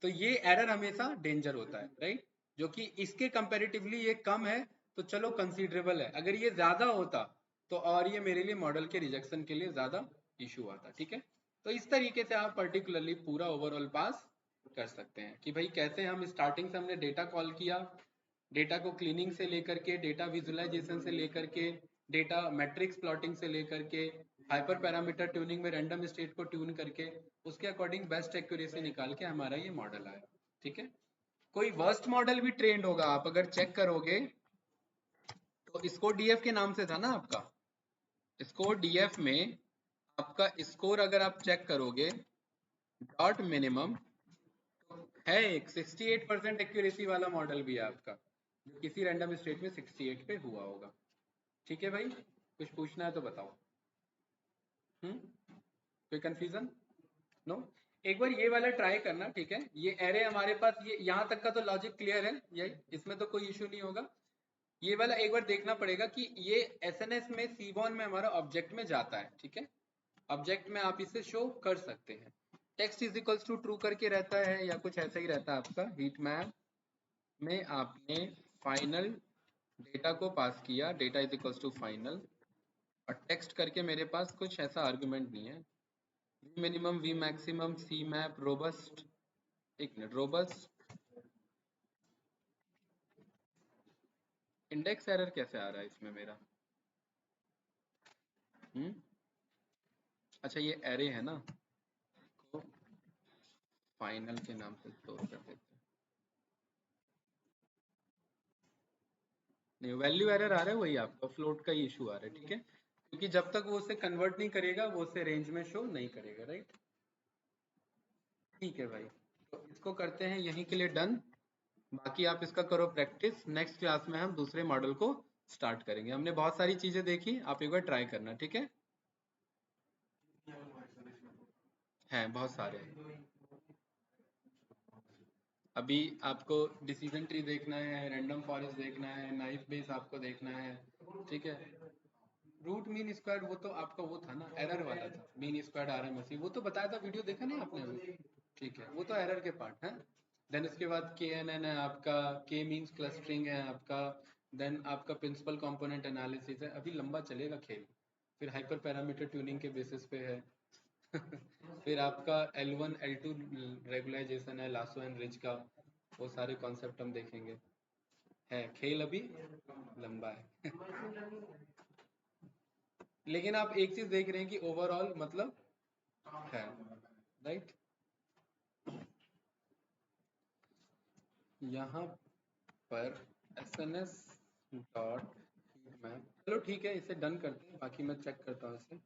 तो ये एरर हमेशा डेंजर होता है, राइट। जो कि इसके कंपैरेटिवली ये कम है, तो चलो कंसीडरेबल है, अगर ये ज्यादा होता तो और ये मेरे लिए मॉडल के रिजेक्शन के लिए ज्यादा इशू आता, ठीक है। तो इस तरीके से आप पर्टिकुलरली पूरा ओवरऑल पास कर सकते हैं कि भाई कैसे हम स्टार्टिंग से हमने डेटा कॉल किया, डेटा को क्लीनिंग से लेकर के, डेटा विजुअलाइजेशन से लेकर के, डेटा मैट्रिक्स प्लॉटिंग से लेकर के, हाइपर पैरामीटर ट्यूनिंग में रैंडम स्टेट को ट्यून करके उसके अकॉर्डिंग बेस्ट एक्यूरेसी निकाल के हमारा ये मॉडल आया, ठीक है। कोई वर्स्ट मॉडल भी ट्रेंड होगा, आप अगर चेक करोगे तो स्कोर डीएफ के नाम से था ना आपका, स्कोर डीएफ में आपका स्कोर अगर आप चेक करोगे डॉट मिनिमम है, एक 68% एक्यूरेसी वाला मॉडल भी है आपका, जो किसी रैंडम स्टेट में 68 पे हुआ होगा, ठीक है भाई। कुछ पूछना है तो बताओ, कोई कंफ्यूजन, नो। एक बार ये वाला ट्राई करना, ठीक है। ये एरे हमारे पास, ये यहाँ तक का तो लॉजिक क्लियर है, यही इसमें तो कोई इशू नहीं होगा। ये वाला एक बार देखना पड़ेगा कि ये एसएनएस में सीबॉन में हमारा ऑब्जेक्ट में जाता है, ठीक है। ऑब्जेक्ट में आप इसे शो कर सकते हैं, text is equals to true करके रहता है या कुछ ऐसा ही रहता है आपका। हीट मैप में आपने फाइनल डेटा को पास किया, data is equals to final, और टेक्स्ट करके मेरे पास कुछ ऐसा आर्गुमेंट नहीं है, minimum, V maximum, C map, robust. एक मिनट, रोबस्ट इंडेक्स एरर कैसे आ रहा है इसमें मेरा? हम्म, अच्छा ये एरे है ना, को फाइनल के नाम से स्टोर कर देते हैं। नहीं, वैल्यू एरर आ रहा है, वही आपका फ्लोट का इशू आ रहा है, ठीक है, क्योंकि जब तक वो उसे कन्वर्ट नहीं करेगा वो उसे रेंज में शो नहीं करेगा, राइट। ठीक है भाई, तो इसको करते हैं यहीं के लिए डन। बाकी आप इसका करो प्रैक्टिस, नेक्स्ट क्लास में हम दूसरे मॉडल को स्टार्ट करेंगे। हमने बहुत सारी चीजें देखी, आप एक बार ट्राई करना, ठीक है। हैं बहुत सारे हैं। अभी आपको डिसीजन ट्री देखना है, रैंडम फॉरेस्ट देखना है, नाइफ बेस आपको देखना है, ठीक है। रूट मीन स्क्वायर वो तो आपका वो था ना, एरर वाला था, मीन स्क्वायर आरएमएसई वो तो बताया था, वीडियो देखा नहीं आपने अभी? ठीक है, वो तो एरर के पार्ट है। देन उसके बाद के एन एन है आपका, के मीन्स क्लस्टरिंग है आपका, देन आपका प्रिंसिपल कंपोनेंट एनालिसिस है, अभी लंबा चलेगा खेल। फिर हाइपर पैरामीटर ट्यूनिंग के बेसिस पे है। फिर आपका L1 L2 रेगुलाइजेशन है, लासो एंड रिज का, वो सारे कॉन्सेप्ट हम देखेंगे। है खेल अभी लंबा है। लेकिन आप एक चीज देख रहे हैं कि ओवरऑल मतलब है, राइट। यहाँ पर SNS डॉट मैप, चलो ठीक है, इसे डन करते हैं, बाकी मैं चेक करता हूँ इसे।